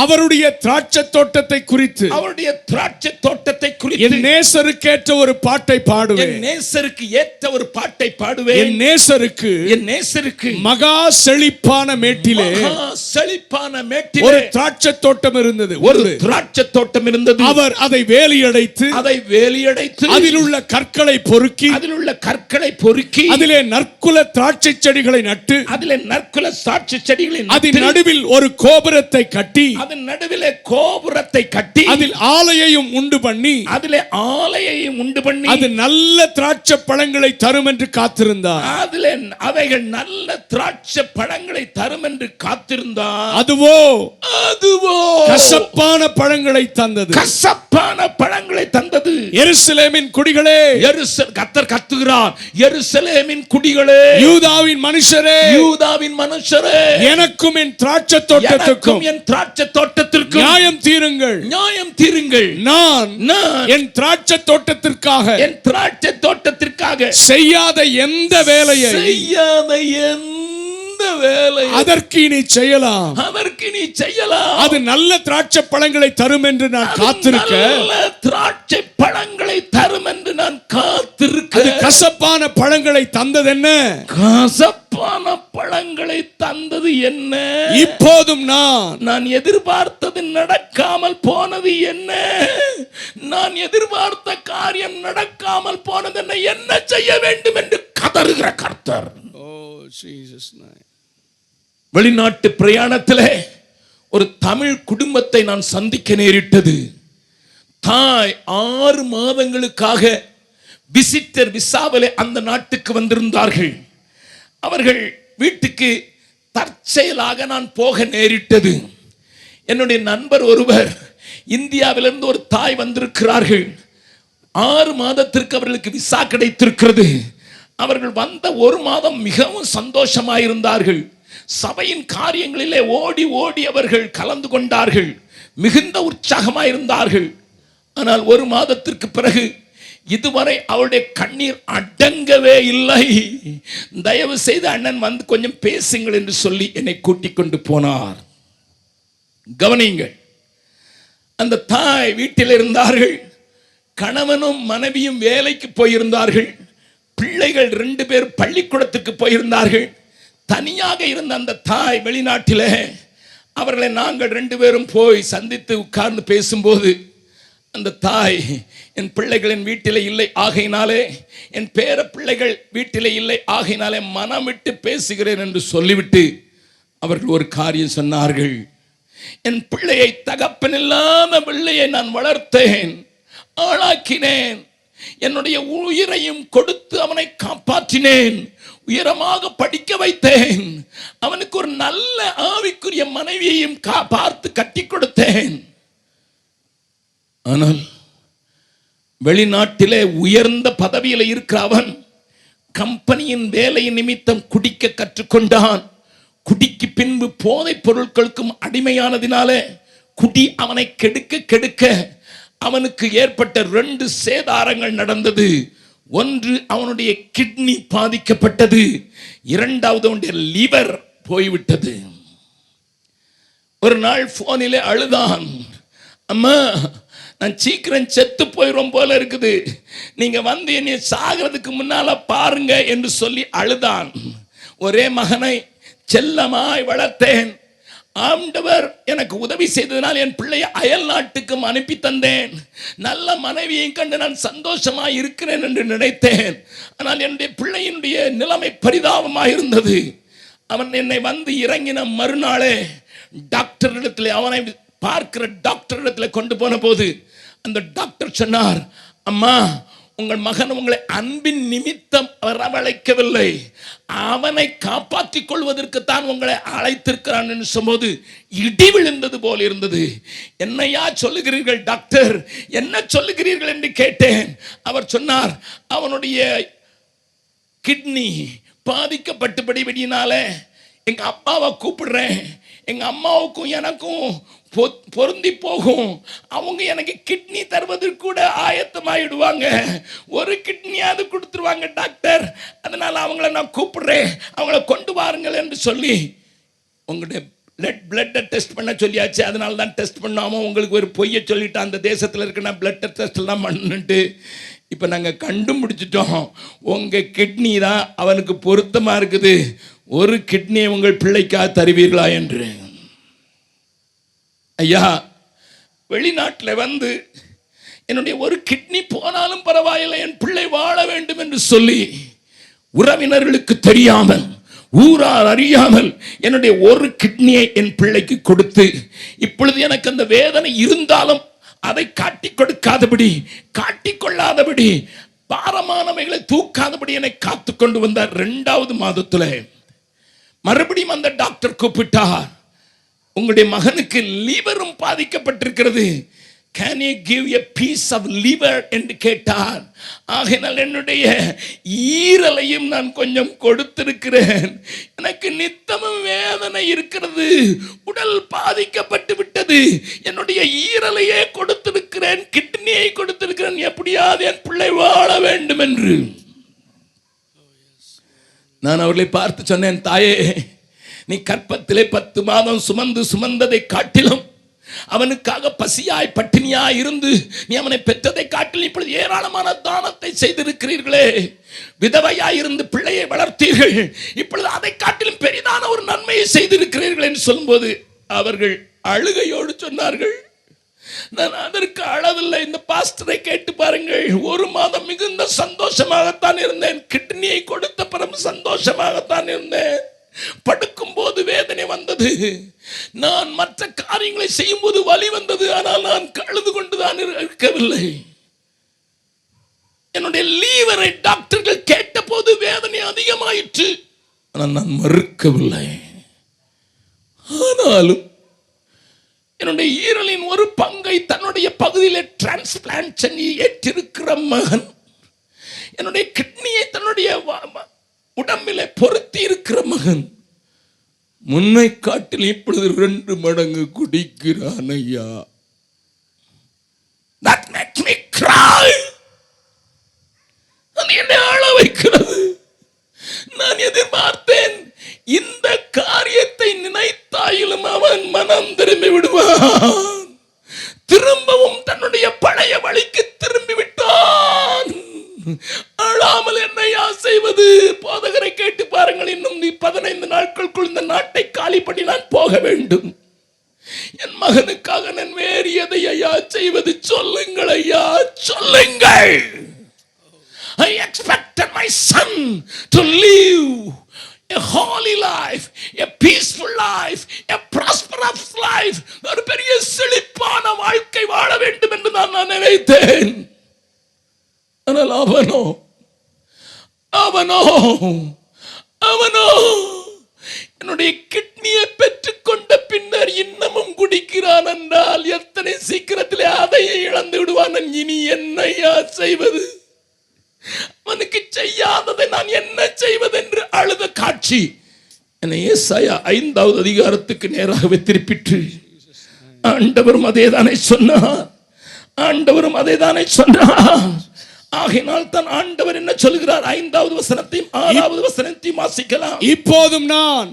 அவருடைய திராட்சை தோட்டத்தை குறித்து என் நேசருக்கேற்ற ஒரு பாட்டை பாடுவேன். நேசருக்கு ஏற்ற ஒரு பாட்டை பாடுவேன். என் நேசருக்கு மகா செழிப்பான மேட்டிலே ஒரு திராட்சை தோட்டம் இருந்தது. அவர் அதை வேலியடைத்து அதில் உள்ள கற்களை பொறுக்கி அதிலே நற்குல திராட்சை செடிகளை நட்டு அதன் நடுவில் ஒரு கோபுரத்தை கட்டி அதில் ஆலையையும் உண்டு பண்ணி அது நல்ல திராட்சை பழங்களை தரும் என்று காத்திருந்தார். அவைகள் நல்ல திராட்சை பழங்களை தரும் என்று காத்திருந்தார். அதுவோ கசப்பான பழங்களை தந்தது. எருசலேமின் குடிகளே, கர்த்தர் கத்துகிறார், எருசலேமின் குடிகளே, யூதாவின் மனுஷரே, எனக்கும் என் திராட்சை தோட்டத்திற்கும் நியாயம் தீருங்கள். நான் என் திராட்சை தோட்டத்திற்காக செய்யாத எந்த வேலையை அதற்கு நீ செய்யலாம். அது நல்ல திராட்சை பழங்களை தரும் என்று நான் காத்திருக்க, திராட்சை பழங்களை தரும் என்று நான் காத்திருக்க, கசப்பான பழங்களை தந்தது என்ன? கசப்பான பழங்களை தந்தது என்ன? இப்போதும் நான் எதிர்பார்த்தது நடக்காமல் போனது என்ன? நான் எதிர்பார்த்த காரியம் நடக்காமல் போனது என்ன? என்ன செய்ய வேண்டும் என்று கதறுகிற கர்த்தர். வெளிநாட்டு பிரயாணத்தில் ஒரு தமிழ் குடும்பத்தை நான் சந்திக்க நேரிட்டது. தாய் 6 மாதங்களுக்காக விசிட்டர் விசாவிலே அந்த நாட்டுக்கு வந்திருந்தார்கள். அவர்கள் வீட்டுக்கு தற்செயலாக நான் போக நேரிட்டது. என்னுடைய நண்பர் ஒருவர், இந்தியாவிலிருந்து ஒரு தாய் வந்திருக்கிறார்கள். 6 மாதத்திற்கு அவர்களுக்கு விசா கிடைத்திருக்கிறது. அவர்கள் வந்த 1 மாதம் மிகவும் சந்தோஷமாயிருந்தார்கள். சபையின் காரியங்களிலே ஓடி ஓடி அவர்கள் கலந்து கொண்டார்கள். மிகுந்த உற்சாகமாயிருந்தார்கள். ஆனால் 1 மாதத்திற்கு பிறகு இதுவரை அவருடைய கண்ணீர் அடங்கவே இல்லை. தயவு செய்து அண்ணன் வந்து கொஞ்சம் பேசுங்கள் என்று சொல்லி என்னை கூட்டிக் கொண்டு போனார். கவனியுங்கள், அந்த தாய் வீட்டில் இருந்தார்கள். கணவனும் மனைவியும் வேலைக்கு போயிருந்தார்கள். பிள்ளைகள் 2 பேர் பள்ளிக்கூடத்துக்கு போயிருந்தார்கள். தனியாக இருந்த அந்த தாய் வெளிநாட்டில் அவர்களை நாங்கள் 2 பேரும் போய் சந்தித்து உட்கார்ந்து பேசும்போது, அந்த தாய், என் பிள்ளைகளின் வீட்டிலே இல்லை ஆகையினாலே, என் பேர பிள்ளைகள் வீட்டிலே இல்லை ஆகையினாலே மனம் விட்டு பேசுகிறேன் என்று சொல்லிவிட்டு அவர்கள் ஒரு காரியம் சொன்னார்கள். என் பிள்ளையை, தகப்பனில்லாத பிள்ளையை நான் வளர்த்தேன், ஆளாக்கினேன், என்னுடைய உயிரையும் கொடுத்து அவனை காப்பாற்றினேன், உயரமாக படிக்க வைத்தேன், அவனுக்கு ஒரு நல்ல ஆவிக்குரிய மனைவியையும் பார்த்து கட்டி கொடுத்தேன். ஆனால் வெளிநாட்டிலே உயர்ந்த பதவியில் இருக்கிற அவன் கம்பெனியின் வேலையின் நிமித்தம் குடிக்க கற்றுக்கொண்டான். குடிக்கு பின்பு போதைப் பொருட்களுக்கும் அடிமையானதினாலே குடி அவனை கெடுக்க அவனுக்கு ஏற்பட்ட 2 சேதாரங்கள் நடந்தது. ஒன்று, அவனுடைய கிட்னி பாதிக்கப்பட்டது. 2வது, அவனுடைய லிவர் போய்விட்டது. ஒரு நாள் போனிலே அழுதான், அம்மா நான் சீக்கிரம் செத்து போயிடும் போல இருக்குது, நீங்க வந்து என்னை சாகிறதுக்கு முன்னால பாருங்க என்று சொல்லி அழுதான். ஒரே மகனை செல்லமாய் வளர்த்தேன். ஆண்டவர் எனக்கு உதவி செய்ததனால் என் பிள்ளையை அயல் நாட்டுக்கும் அனுப்பி தந்தேன். நல்ல மனைவியை கண்டு நான் சந்தோஷமாய் இருக்கிறேன் என்று நினைத்தேன். ஆனால் என்னுடைய பிள்ளையினுடைய நிலைமை பரிதாபமாக இருந்தது. அவன் என்னை வந்து இறங்கின மறுநாளே டாக்டர் இடத்துல, அவனை பார்க்கிற டாக்டர் இடத்துல கொண்டு போன போது அந்த டாக்டர் சொன்னார், அம்மா உங்கள் மகன் உங்களை அன்பின் நிமித்தம் வரவழைக்கவில்லை, அவனை காப்பாற்றிக் கொள்வதற்குத்தான் உங்களை அழைத்திருக்கிறான் என்று சொன்னபோது இடி விழுந்தது போல் இருந்தது. என்னையா சொல்லுகிறீர்கள் டாக்டர், என்ன சொல்லுகிறீர்கள் என்று கேட்டேன். அவர் சொன்னார், அவனுடைய கிட்னி பாதிக்கப்பட்டபடினால எங்க அப்பாவை கூப்பிடுறேன், எங்க அம்மாவுக்கும் எனக்கும் பொருந்தி போகும், அவங்க எனக்கு கிட்னி தருவதற்கு கூட ஆயத்தமாயிடுவாங்க, ஒரு கிட்னியாவது கொடுத்துருவாங்க டாக்டர், அதனால அவங்கள நான் கூப்பிடுறேன், அவங்கள கொண்டு வாருங்கள் என்று சொல்லி உங்களுடைய பிளட்டை டெஸ்ட் பண்ண சொல்லியாச்சு. அதனால தான் டெஸ்ட் பண்ணாமல் உங்களுக்கு ஒரு பொய்யை சொல்லிட்டு அந்த தேசத்தில் இருக்க பிளட் டெஸ்ட் எல்லாம் பண்ணிட்டு இப்போ நாங்கள் கண்டுபிடிச்சிட்டோம், உங்கள் கிட்னி தான் அவனுக்கு பொருத்தமாக இருக்குது, ஒரு கிட்னியை உங்கள் பிள்ளைக்காக தருவீர்களா என்று. ஐயா, வெளிநாட்டில் வந்து என்னுடைய ஒரு கிட்னி போனாலும் பரவாயில்லை, என் பிள்ளை வாழ வேண்டும் என்று சொல்லி உறவினர்களுக்கு தெரியாமல், ஊரார் அறியாமல் என்னுடைய ஒரு கிட்னியை என் பிள்ளைக்கு கொடுத்து, இப்பொழுது எனக்கு அந்த வேதனை இருந்தாலும் அதை காட்டிக் கொடுக்காதபடி, காட்டிக்கொள்ளாதபடி, பாரமானவைகளை தூக்காதபடி என்னை காத்து கொண்டு வந்தார். 2வது மாதத்துல மறுபடியும் அந்த டாக்டர் கூப்பிட்டார், உங்களுடைய மகனுக்கு லிவரும் பாதிக்கப்பட்டிருக்கிறது, can you give a piece of liver என்று கேட்டார். ஆகையால் என்னுடைய ஈரலையும் நான் கொஞ்சம் கொடுத்திருக்கிறேன், எனக்கு நித்தமும் வேதனை இருக்கிறது, உடல் பாதிக்கப்பட்டு விட்டது, என்னுடைய ஈரலையே கொடுத்திருக்கிறேன், கிட்னியை கொடுத்திருக்கிறேன், எப்படியாவது என் பிள்ளை வாழ வேண்டும் என்று. நான் அவர்களை பார்த்து சொன்னேன், தாயே, நீ கற்பத்திலே 10 மாதம் சுமந்ததை காட்டிலும் அவனுக்காக பசியாய் பட்டினியாய் இருந்து நீ அவனை பெற்றதை காட்டிலும் இப்பொழுது ஏராளமான தானத்தை செய்திருக்கிறீர்களே, விதவையாய் இருந்து பிள்ளையை வளர்த்தீர்கள், இப்பொழுது அதை காட்டிலும் பெரிதான ஒரு நன்மையை செய்திருக்கிறீர்கள் என்று சொல்லும்போது அவர்கள் அழுகையோடு சொன்னார்கள், நான் அதற்கு அளவில்லை, இந்த பாஸ்டரை கேட்டு பாருங்கள், 1 மாதம் மிகுந்த சந்தோஷமாகத்தான் இருந்தேன், கிட்னியை கொடுத்த பிறகு சந்தோஷமாகத்தான் இருந்தேன், படுக்கும் போது வேதனை வந்தது, நான் மற்ற காரியங்களை செய்யும் போது வலி வந்தது, ஆனால் நான் அழுது கொண்டுதான் இருக்கவில்லை. என்னுடைய லீவரை டாக்டர்கள் கேட்ட போது வேதனை அதிகமாயிற்று, ஆனால் நான் மறுக்கவில்லை. ஆனாலும் என்னுடைய ஈரலின் ஒரு பங்கை தன்னுடைய பகுதியில் டிரான்ஸ்பிளான்ட் பண்ணி ஏற்றிருக்கிற மகன், என்னுடைய கிட்னியை தன்னுடைய உடம்பிலே பொருத்தி இருக்கிற மகன், முன்னை காட்டில் இப்பொழுது 2 மடங்கு குடிக்கிறான். ஐயா, that makes me cry. அது என்னை அழ வைக்கிறது. நான் எதிர்பார்த்தேன், இந்த காரியத்தை நினைத்தாயிலும் அவன் மனம் திரும்பி விடுவான், திரும்பவும் தன்னுடைய பழைய வழிக்கு திரும்பி விட்டான். அழாமல் என்னையா செய்வது? போதகரை கேட்டு பாருங்கள், இன்னும் 15 நாட்களுக்குள் இந்த நாட்டை காலி பண்ணி நான் போக வேண்டும், என் மகனுக்காக நான் வேறு எதை ஐயா செய்வது? சொல்லுங்கள் ஐயா, சொல்லுங்கள். I expected my son to live a holy life, a peaceful life, a prosperous life, ஒரு பெரிய செழிப்பான வாழ்க்கை வாழ வேண்டும் என்று நான் நினைத்தேன். ஆனால் அவனோ என்னுடைய கிட்னியை பெற்றுக்கொண்ட பின்னர் இன்னமும் குடிக்கிறான் என்றால் எத்தனை சீக்கிரத்திலே அதையே இழந்து விடுவான். இனி என்னையா செய்வது? அவனுக்கு செய்யாததை நான் என்ன செய்வது என்று அழுத காட்சி என்னை ஏசாயா 5வது அதிகாரத்துக்கு நேராகவே திருப்பிற்று. ஆண்டவரும் அதேதானே சொன்னார். ஆகையினால் தான் ஆண்டவர் என்ன சொல்கிறார்? 5வது வசனத்தையும் 6வது வசனத்தையும் வாசிக்கலாம். இப்பொழுதும் நான்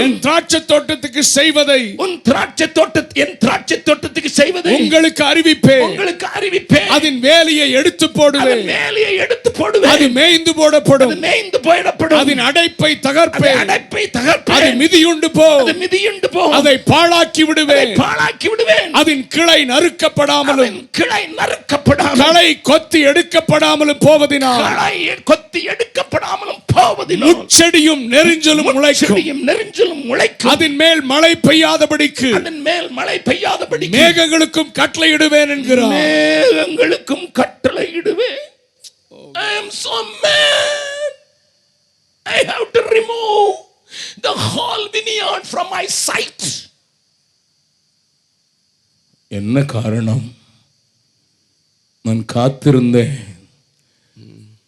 என் திராட்சை தோட்டத்துக்கு செய்வதை, என் திராட்சை தோட்டத்துக்கு செய்வதை உங்களுக்கு அறிவிப்பேன். அதன் வேலையை எடுத்து போடுவேன், அது மேய்ந்து போடப்படும், அதன் அடைப்பை தகர்ப்பேன், அது மிதியுண்டு போ, அதை பாழாக்கி விடுவேன், அதன் கிளை நறுக்கப்படாமலும் களை கொத்தி எடுக்கப்படாமலும் போவதினால் முட்செடியும் நெரிஞ்சலும் முளைக்கும், அதன் மேல் மழை பெய்யாதபடிக்கு மேகங்களுக்கும் கட்டளையிடுவேன் என்கிறார். மேகங்களுக்கும் கட்டளையிடுவேன். I am so mad. I have to remove the whole vineyard from my sight. என்ன காரணம்? நான் காத்திருந்தேன்,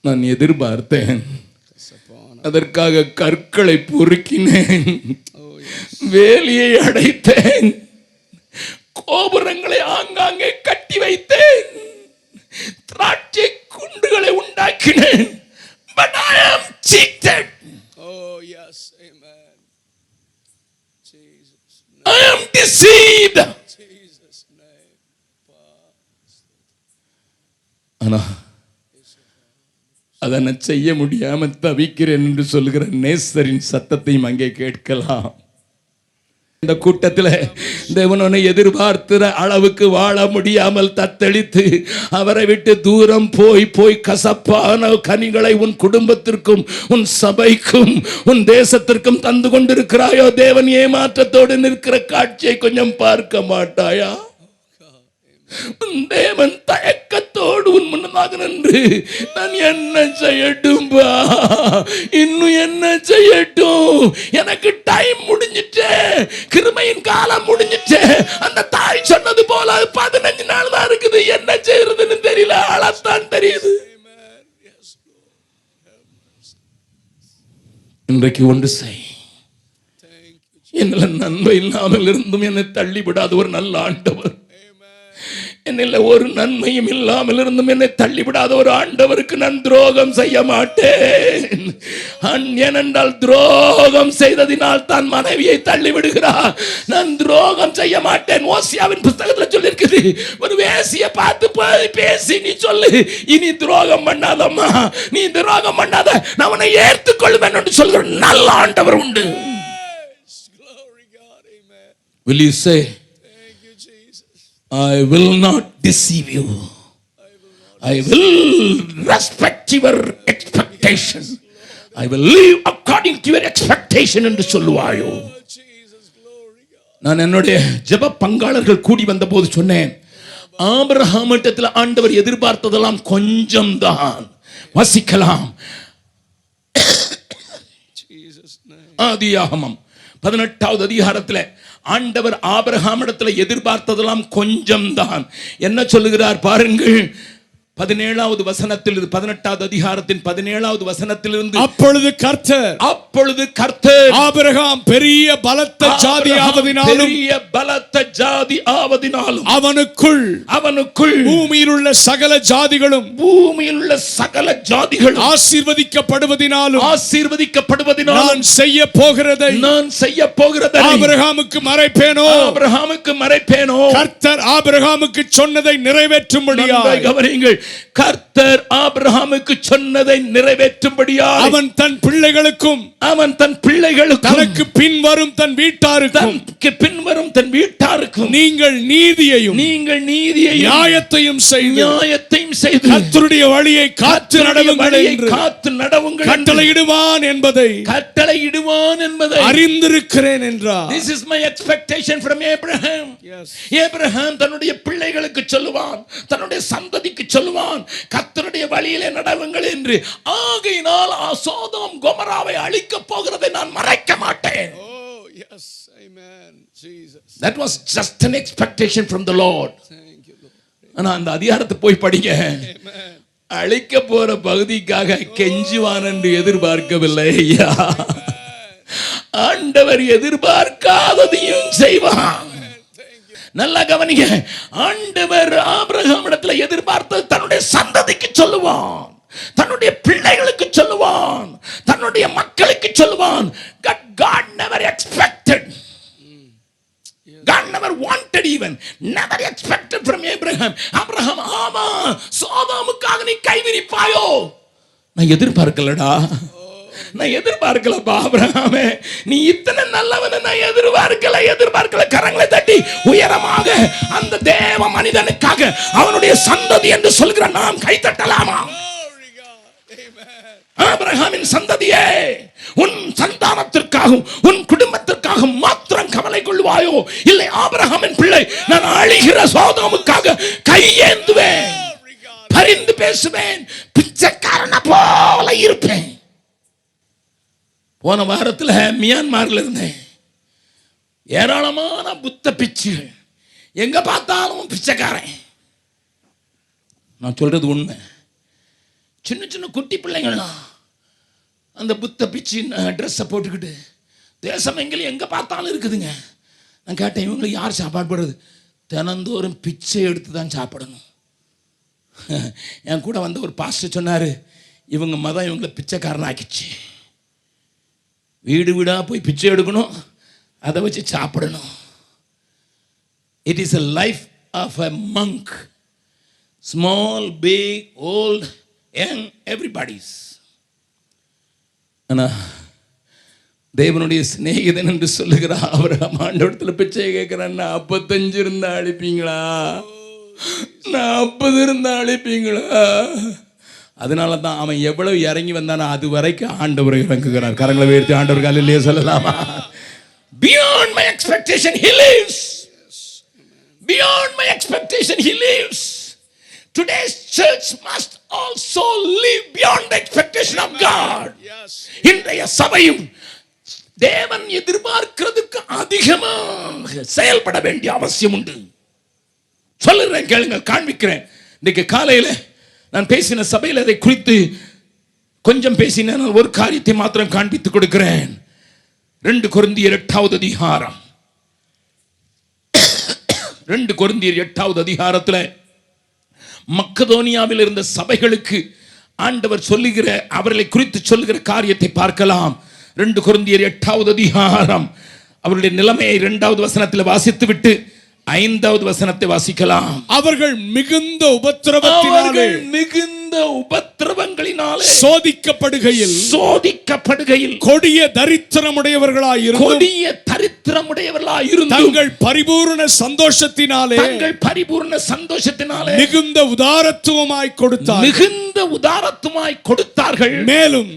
நான் எதிர்பார்த்தேன், அதற்காக கற்களை பொறுக்கினேன், வேலியை அடைத்தேன், கோபுரங்களை ஆங்காங்கே கட்டி வைத்தேன், திராட்சை குண்டுகளை உண்டாக்கினேன். But I am cheated. Oh yes, amen. Jesus. I am deceived. Jesus name. ஆனா அதை நான் செய்ய முடியாம தவிக்கிறேன் என்று சொல்லுகிற நேசரின் சத்தத்தையும் அங்கே கேட்கலாம். இந்த கூட்டத்தில் தேவனை எதிர்பார்க்கிற அளவுக்கு வாழ முடியாமல் தத்தளித்து அவரை விட்டு தூரம் போய் கசப்பான கனிகளை உன் குடும்பத்திற்கும் உன் சபைக்கும் உன் தேசத்திற்கும் தந்து கொண்டிருக்கிறாயோ? தேவன் ஏமாற்றத்தோடு நிற்கிற காட்சியை கொஞ்சம் பார்க்க மாட்டாயா? உன் தேவன் தயக்கத்தோடு உன் முன்னதாக நின்று நான் என்ன செய்யட்டும்பா, இன்னும் என்ன செய்யட்டும், எனக்கு டைம் முடிஞ்சிட்டே, கிருபையின் காலம் முடிஞ்சிட்டே. அந்த தாய் சொன்னது போல 15 நாள் தான் இருக்குது, என்ன செய்யறதுன்னு தெரியல, அழத்தான் தெரியுது. இன்றைக்கு ஒன்று செய். என்னில் நன்மை இல்லாமல் இருந்தும் என்னை தள்ளிவிடாத ஒரு நல்ல ஆண்டவர், என்னில் ஒரு நன்மையும் இல்லாமல் இருந்தும் என்னை தள்ளிவிடாத ஒரு ஆண்டவருக்கு நான் துரோகம் செய்ய மாட்டேன். ஏனென்றால் துரோகம் செய்ததினால் தான் மனைவியை தள்ளிவிடுகிறார். நான் துரோகம் செய்ய மாட்டேன். ஓசியாவின் புத்தகத்தில் சொல்லியிருக்குது, ஒரு வேசியை பார்த்து பேசி நீ சொல்லு, இனி துரோகம் பண்ணாதம்மா, நீ துரோகம் பண்ணாத, நான் உன்னை ஏற்றுக்கொள்வேன் என்று சொல்கிற நல்ல ஆண்டவர் உண்டு. Will you say, I will not deceive you. I will respect your expectation. I will live according to your expectation என்று சொல்லுவாயோ? நான் என்னுடைய ஜெப பங்காளர்கள் கூடி வந்த போது சொன்னேன், ஆபிரகாமிடத்தில் ஆண்டவர் எதிர்பார்த்ததெல்லாம் கொஞ்சம் தான். வசிக்கலாம். ஆதியாகமம் 18வது அதிகாரத்தில் ஆண்டவர் ஆபிரகாமிடத்தில் எதிர்பார்த்ததெல்லாம் கொஞ்சம் தான். என்ன சொல்லுகிறார் பாருங்கள், 17வது வசனத்தில், 18வது அதிகாரத்தின் 17வது வசனத்திலிருந்து, அப்பொழுது கர்த்தர் ஆபிரகாம் பெரிய பலத்த ஜாதி ஆவதினாலும் அவனுக்குள் பூமியில் உள்ள சகல ஜாதிகளும் ஆசீர்வதிக்கப்படுவதினாலும் நான் செய்ய போகிறதை ஆபிரகாமுக்கு மறைப்பேனோ. கர்த்தர் ஆபிரகாமுக்கு சொன்னதை நிறைவேற்றும்படியாக, கவனியுங்கள், கர்த்தர் ஆபிரகாமுக்கு சொன்னதை நிறைவேற்றும்படியாக அவன் தன் பிள்ளைகளுக்கும் தனக்கு பின்வரும் தன் வீட்டாருக்கும் நீங்கள் நீதியையும் நியாயத்தையும் செய்து கர்த்தருடைய வழியை காத்து நடவுங்கள் கட்டளையிடுவான் என்பதை அறிந்திருக்கிறேன் என்றார். This is my expectation from Abraham. Abraham தன்னுடைய பிள்ளைகளுக்கு சொல்லுவான், தன்னுடைய சந்ததிக்கு சொல்லுவான், கர்த்தருடைய வழியிலே நடவுங்கள் என்று. ஆகையினால் சோதோம் கொமோராவை அழிக்க போகிறதை நான் மறைக்க மாட்டேன். Oh yes, amen, Jesus. That was just an expectation from the Lord. Thank you, Lord. ஆனா அந்த அதிகாரத்தை போய் படிங்க. அழிக்க போற பகுதிக்காக கெஞ்சுவான் என்று எதிர்பார்க்கவில்லை. ஐயா, ஆண்டவர் எதிர்பார்க்காததையும் செய்வான். நல்லா கவனிங்க, ஆண்டவர் ஆபிரகாமிடத்தில் எதிர்பார்த்தது தன்னுடைய சந்ததிக்கு சொல்லுவான், தன்னுடைய பிள்ளைகளுக்கு சொல்லுவான், தன்னுடைய மக்களுக்கு சொல்லுவான். God never expected, God never wanted, even never expected from Abraham. Abraham, ஆமா சோதோமுக்காக நீ கைவிரிப்பாயோ? நான் எதிர்பார்க்கலடா, நான் எதிர்பார்க்கலப்பா ஆபிரகாமே, நீ இத்தனை நல்லவன் நான் எதிர்பார்க்கல. கரங்களை தட்டி உயரமாக அந்த தேவ மனிதனுக்காக, அவனுடைய சந்ததி என்று சொல்கிற நாம் கை தட்டலாமா? ஆபிரகாமின் சந்ததியே, உன் சந்தானத்திற்காகவும் உன் குடும்பத்திற்காகவும் மாத்திரம் கவலை கொள்வாயோ? இல்லை, ஆபிரகாமின் பிள்ளை நான் அழிகிற சோதோமுக்காக கையேந்துவேன். பரிந்து பேசுவேன், பிச்சைக்காரன போல இருப்பேன். போன வாரத்தில் மியான்மர்ல இருந்தேன். ஏராளமான புத்த பிச்சு, எங்க பார்த்தாலும் பிச்சைக்காரன். நான் சொல்றது உண்மை. சின்ன சின்ன குட்டி பிள்ளைங்கள்லாம் அந்த புத்த பிச்சு ட்ரெஸ்ஸை போட்டுக்கிட்டு தேசம் எங்கேயும் எங்கே பார்த்தாலும் இருக்குதுங்க. நான் கேட்டேன், இவங்களுக்கு யார் சாப்பாடு போடுறது? தினந்தோறும் பிச்சை எடுத்து தான் சாப்பிடணும். என் கூட வந்த ஒரு பாஸ்டர் சொன்னார், இவங்க மதம் இவங்களை பிச்சைக்காரனாக்கிச்சு. வீடு வீடாக போய் பிச்சை எடுக்கணும், அதை வச்சு சாப்பிடணும். It is a life of a monk. Small, big, old, young, everybody's. ஆனால் தேவனுடைய சிநேகிதன் என்று சொல்லுகிறார். அவர் ஆண்டவரத்தில் பிச்சை கேட்கிறான். 45 இருந்தா அழிப்பீங்களா? 40 இருந்தா அழிப்பீங்களா? அதனால தான் அவன் எவ்வளவு இறங்கி வந்தானோ அது வரைக்கும் ஆண்டவர் இறங்குகிறார். கரங்களை உயர்த்தி ஆண்டவர் அல்லேலூயா சொல்லலாமா? Beyond my expectation he lives. Beyond my expectation he lives. Today's church must also live beyond the expectation of God. இன்றைய சபையும் தேவன் எதிர்பார்க்கிறதுக்கு அதிகமாக செயல்பட வேண்டிய அவசியம் உண்டு. சொல்லுறேன், கேளுங்க, காண்பிக்கிறேன். இன்னைக்கு காலையில் நான் பேசின சபையில் அதை குறித்து கொஞ்சம் பேசினேன். ஒரு காரியத்தை மாத்திரம் காண்பித்துக் கொடுக்கிறேன். 2 கொரிந்தியர் 8வது அதிகாரம். 2 கொரிந்தியர் 8வது அதிகாரத்தில் மக்கதோனியாவில் இருந்த சபைகளுக்கு ஆண்டவர் சொல்லுகிற, அவர்களை குறித்து சொல்லுகிற காரியத்தை பார்க்கலாம். 2 கொரிந்தியர் 8வது அதிகாரம். அவருடைய நிலைமையை 2வது வசனத்தில் வாசித்து விட்டு 5வது வசனத்தை வாசிக்கலாம். அவர்கள் மிகுந்த உபத்திரவங்களினாலே சோதிக்கப்படுகையில் கொடிய தரித்திரமுடையவர்களாய் இருந்து தங்கள் பரிபூர்ண சந்தோஷத்தினாலே மிகுந்த உதாரத்துவமாய் கொடுத்தார்கள். மேலும்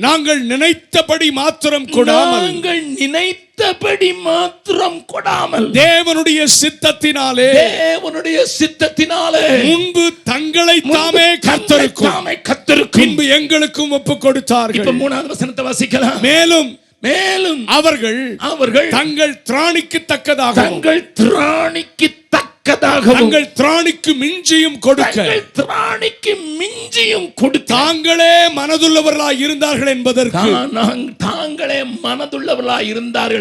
நாங்கள் நினைத்தபடி மாத்திரம் கொடாமல் தேவனுடைய சித்தத்தினாலே முன்பு தங்களை தாமே கர்த்தருக்கும் பின்பு எங்களுக்கும் ஒப்பு கொடுத்தார்கள். 3வது வசனத்தை வாசிக்கலாம். மேலும் அவர்கள் தங்கள் திராணிக்கு தக்கதாகவும் தங்கள் திராணிக்கு மிஞ்சியும் கொடுக்க தாங்களே மனதுள்ளவர்களாய் இருந்தார்கள்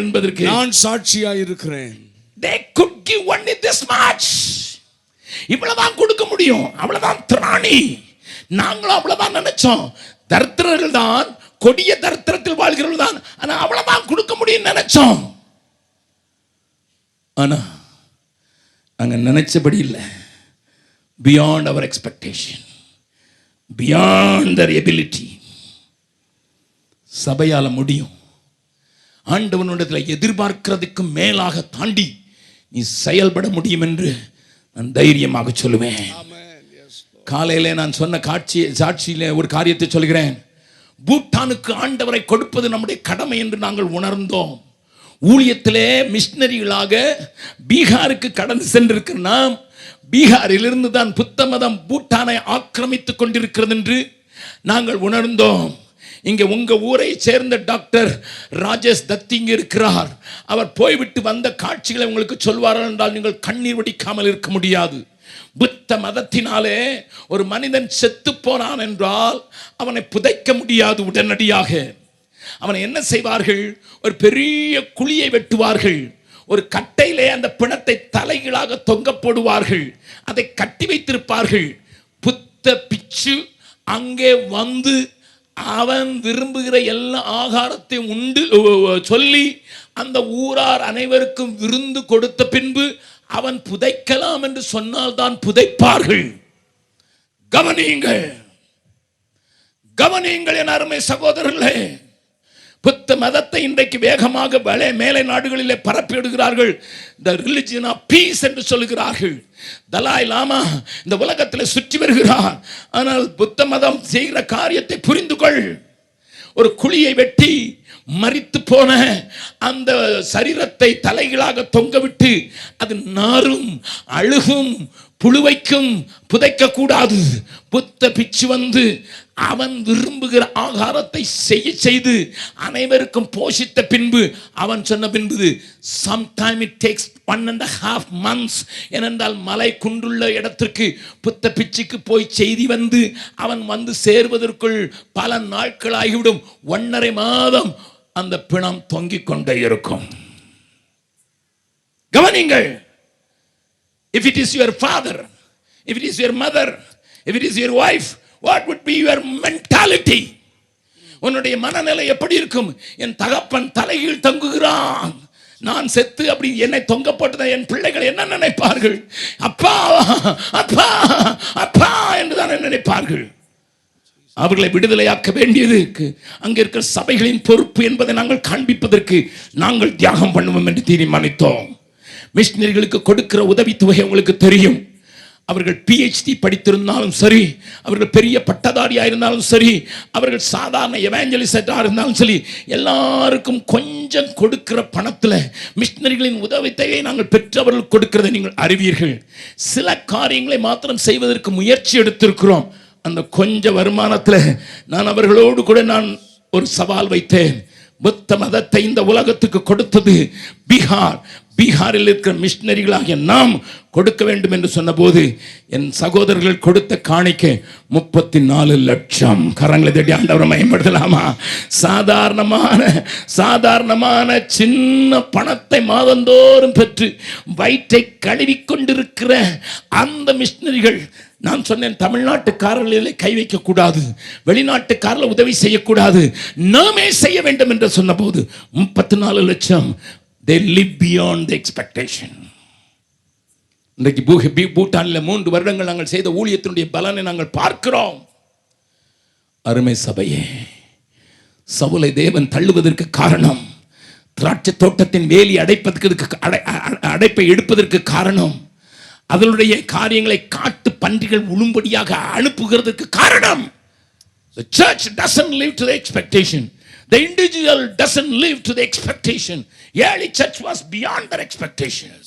என்பதற்கு நான் சாட்சியாய் இருக்கிறேன். They could give only this much. இவ்வளவுதான் கொடுக்க முடியும், அவ்வளவுதான் திராணி. நாங்களும் அவ்வளவுதான் நினைச்சோம். தரித்திரர்கள் தான், கொடிய தரித்திரத்தில் வாழ்கிறவர்கள் தான், ஆனா அவ்வளவுதான் கொடுக்க முடியும் நினைச்சோம். ஆனா அங்க நினைச்சபடி இல்லை. Beyond our expectation, beyond their ability. சபையால முடியும். ஆண்டவனிடத்தில் எதிர்பார்க்கிறதுக்கு மேலாக தாண்டி நீ செயல்பட முடியும் என்று நான் தைரியமாக சொல்லுவேன். காலையிலே நான் சொன்ன சாட்சியிலே ஒரு காரியத்தை சொல்கிறேன். பூட்டானுக்கு ஆண்டவரை கொடுப்பது நம்முடைய கடமை என்று நாங்கள் உணர்ந்தோம். ஊழியத்திலே மிஷனரிகளாக பீகாருக்கு கடந்து சென்றிருக்கிற நாம், பீகாரிலிருந்து தான் புத்த மதம் பூட்டானை ஆக்கிரமித்துக் கொண்டிருக்கிறது என்று நாங்கள் உணர்ந்தோம். இங்கே உங்க ஊரை சேர்ந்த டாக்டர் ராஜேஷ் தத்தி இங்கே இருக்கிறார். அவர் போய்விட்டு வந்த காட்சிகளை உங்களுக்கு சொல்வார்கள் என்றால் நீங்கள் கண்ணீர் வடிக்காமல் இருக்க முடியாது. புத்த மதத்தினாலே ஒரு மனிதன் செத்து போனான் என்றால் அவனை புதைக்க முடியாது உடனடியாக. அவனை என்ன செய்வார்கள்? ஒரு பெரிய குழியை வெட்டுவார்கள். ஒரு கட்டையிலே அந்த பிணத்தை தலைகீழாக தொங்க போடுவார்கள். அதை கட்டி வைத்திருப்பார்கள். புத்த பிச்சு அங்கே வந்து அவன் விரும்புகிற எல்லா ஆகாரத்தையும் உண்டு சொல்லி அந்த ஊரார் அனைவருக்கும் விருந்து கொடுத்த பின்பு அவன் புதைக்கலாம் என்று சொன்னால் தான் புதைப்பார்கள். கவனியுங்கள் என் அருமை சகோதரர்களே. புத்த மதத்தை இன்றைக்கு வேகமாக மேலை நாடுகளிலே பரப்பிடுகிறார்கள். The religion of peace என்று சொல்லுகிறார்கள். தலாய் லாமா இந்த உலகத்தில் சுற்றி வருகிறார். ஆனால் புத்த மதம் செய்கிற காரியத்தை புரிந்து கொள். ஒரு குழியை வெட்டி மரித்து போன அந்த சரீரத்தை தலைகளாக தொங்கவிட்டு அது நாரும் அழுகும் புழுவைக்கும் புதைக்க கூடாது. புத்த பிச்சு வந்து அவன் விரும்புகிற ஆகாரத்தை செய்து அனைவருக்கும் போஷித்த பின்பு அவன் சொன்ன பின்பு sometime it takes 1.5 months ஏனென்றால் மலை குன்றுள்ள இடத்திற்கு புத்த பிச்சுக்கு போய் செய்தி வந்து அவன் வந்து சேர்வதற்குள் பல நாட்கள் ஆகிவிடும். 1.5 மாதம் அந்த பிணம் தொங்கிக் கொண்டே இருக்கும். கவனிங்கள். If it is your father, if it is your mother, if it is your wife, what would be your mentality? உன்னுடைய மனநிலை எப்படி இருக்கும்? என் தகப்பன் தலையில் தொங்குகிறான், நான் செத்து அப்படி என்னை தொங்க போட்டத என் பிள்ளைகள் என்ன நினைப்பார்கள்? அப்பா அப்பா அப்பா என்றுதான் நினைப்பார்கள். அவர்களை விடுதலையாக்க வேண்டியது அங்கே இருக்கிற சபைகளின் பொறுப்பு என்பதை நாங்கள் காண்பிப்பதற்கு நாங்கள் தியாகம் பண்ணுவோம் என்று தீர்மானித்தோம். மிஷனரிகளுக்கு கொடுக்கிற உதவித்தொகை உங்களுக்கு தெரியும். அவர்கள் PhD படித்திருந்தாலும் சரி, அவர்கள் பெரிய பட்டதாரியாக இருந்தாலும் சரி, அவர்கள் சாதாரண எவாஞ்சலிஸ்டாக இருந்தாலும் சரி, எல்லாருக்கும் கொஞ்சம் கொடுக்கிற பணத்தில் மிஷனரிகளின் உதவித்தொகையை நாங்கள் பெற்றவர்கள் கொடுக்கிறதை நீங்கள் அறிவீர்கள். சில காரியங்களை மாத்திரம் செய்வதற்கு முயற்சி எடுத்திருக்கிறோம். அந்த கொஞ்ச வருமானத்தில் நான் அவர்களோடு கூட நான் ஒரு சவால் வைத்தேன். புத்த மதத்தை இந்த உலகத்துக்கு கொடுத்தது பீகாரில் இருக்கிற மிஷனரிகளாகிய நாம் கொடுக்க வேண்டும் என்று சொன்னபோது என் சகோதரர்கள் கொடுத்த காணிக்கை 34 லட்சம். கரங்களை தட்டி ஆண்டவரை மகிமைப்படுத்தலாமா? சாதாரணமான சின்ன பணத்தை மாதந்தோறும் பெற்று வயிற்றை கழுவி கொண்டிருக்கிற அந்த மிஷனரிகள், நான் சொன்னேன் தமிழ்நாட்டுக்காரர்களை கை வைக்க கூடாது, வெளிநாட்டுக்காரர்களை உதவி செய்யக்கூடாது, நாமே செய்ய வேண்டும் என்று சொன்னபோது 34 லட்சம். They live beyond the expectation. இன்றைக்கு பூட்டானில் 3 வருடங்கள் நாங்கள் செய்த ஊழியத்தினுடைய பலனை நாங்கள் பார்க்கிறோம். அருமை சபையே, சவுலை தேவன் தள்ளுவதற்கு காரணம், திராட்சை தோட்டத்தின் வேலி அடைப்பை எடுப்பதற்கு காரணம், அதனுடைய காரியங்களை காட்டு பன்றிகள் உழும்படியாக அனுப்புகிறதுக்கு காரணம். The church doesn't live to the expectation. The individual doesn't live to the expectation. Early church was beyond their expectations.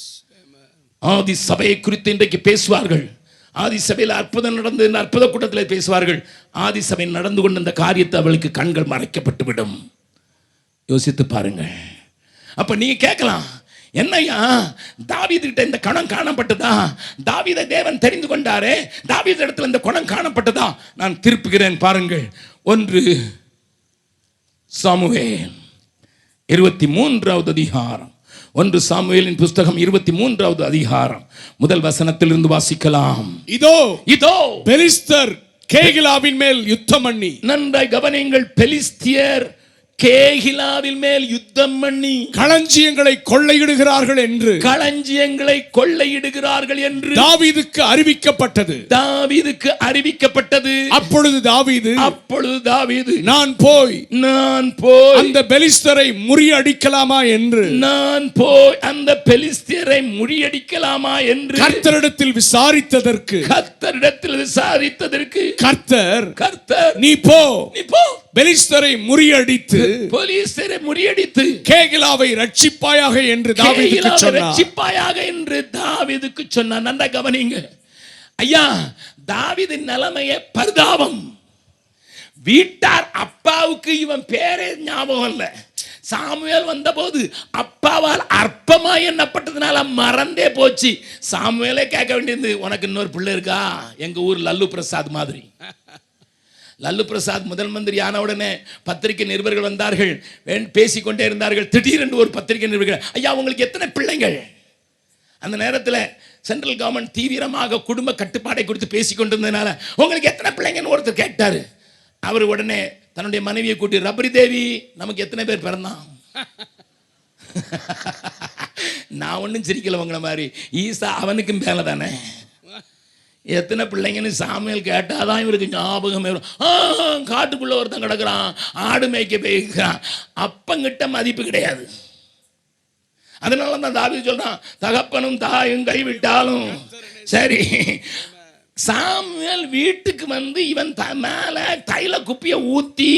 ஆதி சபையை குறித்து இன்றைக்கு பேசுவார்கள். ஆதி சபையில் அற்புதம் நடந்து அற்புத கூட்டத்தில் பேசுவார்கள். ஆதி சபை நடந்து கொண்ட இந்த காரியத்தை அவளுக்கு கண்கள் மறைக்கப்பட்டு விடும். யோசித்து பாருங்கள். அப்ப நீங்க கேட்கலாம், என்னையா தாவீது கிட்ட இந்த குணம் காணப்பட்டதா? தாவீதை தேவன் தெரிந்து கொண்டாரே, தாவீது இடத்துல இந்த குணம் காணப்பட்டதா? நான் திருப்புகிறேன் பாருங்கள். 1 சாமுவேல் 23வது அதிகாரம். 1 சாமுவேலின் புஸ்தகம் 23வது அதிகாரம் முதல் வசனத்திலிருந்து வாசிக்கலாம். இதோ பெலிஸ்தர் கேகிலாவின் மேல் யுத்தம் பண்ணி. நன்றாய் கவனியுங்கள். பெலிஸ்தியர் கேகிலாவின் மேல் யுத்தம் பண்ணி களஞ்சியங்களை கொள்ளையிடுகிறார்கள் என்று தாவீதுக்கு அறிவிக்கப்பட்டது. அப்பொழுது தாவீது நான் போய் அந்த பெலிஸ்தரை முறியடிக்கலாமா என்று கர்த்தரிடத்தில் விசாரித்ததற்கு கர்த்தர் நீ போ பெலிஸ்தரை முறியடித்து கேகிலாவை ரட்சிப்பாயாக என்று தாவீதுக்கு சொன்னார். நன்றா கவனிங்க ஐயா, தாவீதின் நிலைமையே பரிதாபம். வீட்டார் அப்பாவுக்கு இவன் பேரே ஞாபகம் இல்ல. சாமுவேல் வந்தபோது அப்பாவால் அற்பமா எண்ணப்பட்டதுனால மறந்தே போச்சு. சாமுவேலே கேட்க வேண்டியது, உனக்கு இன்னொரு பிள்ளை இருக்கா? எங்க ஊர் லல்லு பிரசாத் மாதிரி. லல்லு பிரசாத் முதல் மந்திரி ஆன உடனே பத்திரிகை நிருபர்கள் வந்தார்கள், பேசிக்கொண்டே இருந்தார்கள். திடீரென்று ஒரு பத்திரிகை நிருபர்கள், ஐயா உங்களுக்கு எத்தனை பிள்ளைங்கள்? அந்த நேரத்தில் சென்ட்ரல் கவர்மெண்ட் தீவிரமாக குடும்ப கட்டுப்பாடை குறித்து பேசிக்கொண்டிருந்ததுனால உங்களுக்கு எத்தனை பிள்ளைங்கன்னு ஒருத்தர் கேட்டார். அவர் உடனே தன்னுடைய மனைவியை கூட்டி, ரபரி தேவி நமக்கு எத்தனை பேர் பிறந்தான்? நான் ஒன்றும் சிரிக்கல உங்களை மாதிரி. ஈசா அவனுக்கும் மேலே தானே. எத்தனை பிள்ளைங்கன்னு சாமுவேல் கேட்டாதான் இவருக்கு ஞாபகம் வரும். காட்டுக்குள்ள ஒருத்தன் கிடக்குறான், ஆடு மேய்க்க போயிருக்கிறான். அப்பங்கிட்ட மதிப்பு கிடையாது. அதனால தான் தாவீது சொல்றான், தகப்பனும் தாயும் கைவிட்டாலும் சரி. சாமுவேல் வீட்டுக்கு வந்து இவன் மேல தைல குப்பிய ஊத்தி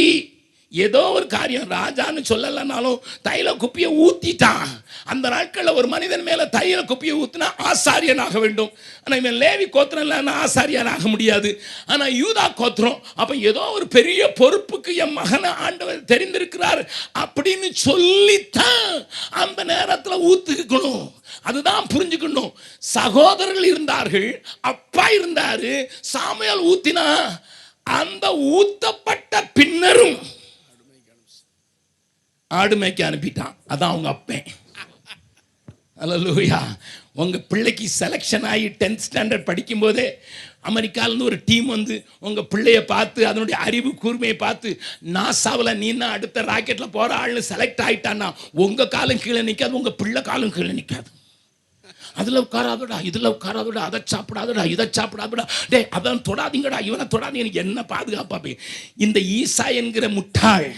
ஏதோ ஒரு காரியம் ராஜான்னு சொல்லலைனாலும் தைல குப்பியை ஊத்திட்டான். அந்த நாட்களில் ஒரு மனிதன் மேல தைல குப்பியை ஊத்தினா ஆசாரியனாக வேண்டும். ஆனால் இவன் லேவி கோத்திரம் இல்லைன்னா ஆசாரியனாக முடியாது. ஆனால் யூதா கோத்திரம், அப்ப ஏதோ ஒரு பெரிய பொறுப்புக்கு என் மகனை ஆண்டவர் தெரிந்திருக்கிறார் அப்படின்னு சொல்லித்தான் அந்த நேரத்தில் ஊத்துக்கணும். அதுதான் புரிஞ்சுக்கணும். சகோதரர்கள் இருந்தார்கள், அப்பா இருந்தாரு, சாமுவேல் ஊத்தினா அந்த ஊத்தப்பட்ட பின்னரும் ஆடு மேய்க்க அனுப்பிட்டான். அதான் அவங்க அப்பன். அல்லேலூயா. உங்க பிள்ளைக்கு செலெக்ஷன் ஆகி 10th ஸ்டாண்டர்ட் படிக்கும் போதே அமெரிக்காவிலேருந்து ஒரு டீம் வந்து உங்க பிள்ளைய பார்த்து அதனுடைய அறிவு கூர்மையை பார்த்து நாசாவில் நீ தான் அடுத்த ராக்கெட்டில் போற ஆள்னு செலக்ட் ஆயிட்டான்னா உங்க காலம் கீழே நிற்காது, உங்க பிள்ளை காலம் கீழே நிற்காது. அதில் உட்காராதடா, இதில் உட்காராதடா, அதை சாப்பிடாதடா, இதை சாப்பிடாதடா, டே அதான் தொடாதீங்கடா, இவனை தொடாதீங்க, என்ன பாதுகாப்பா. இந்த ஈசா என்கிற முட்டாள்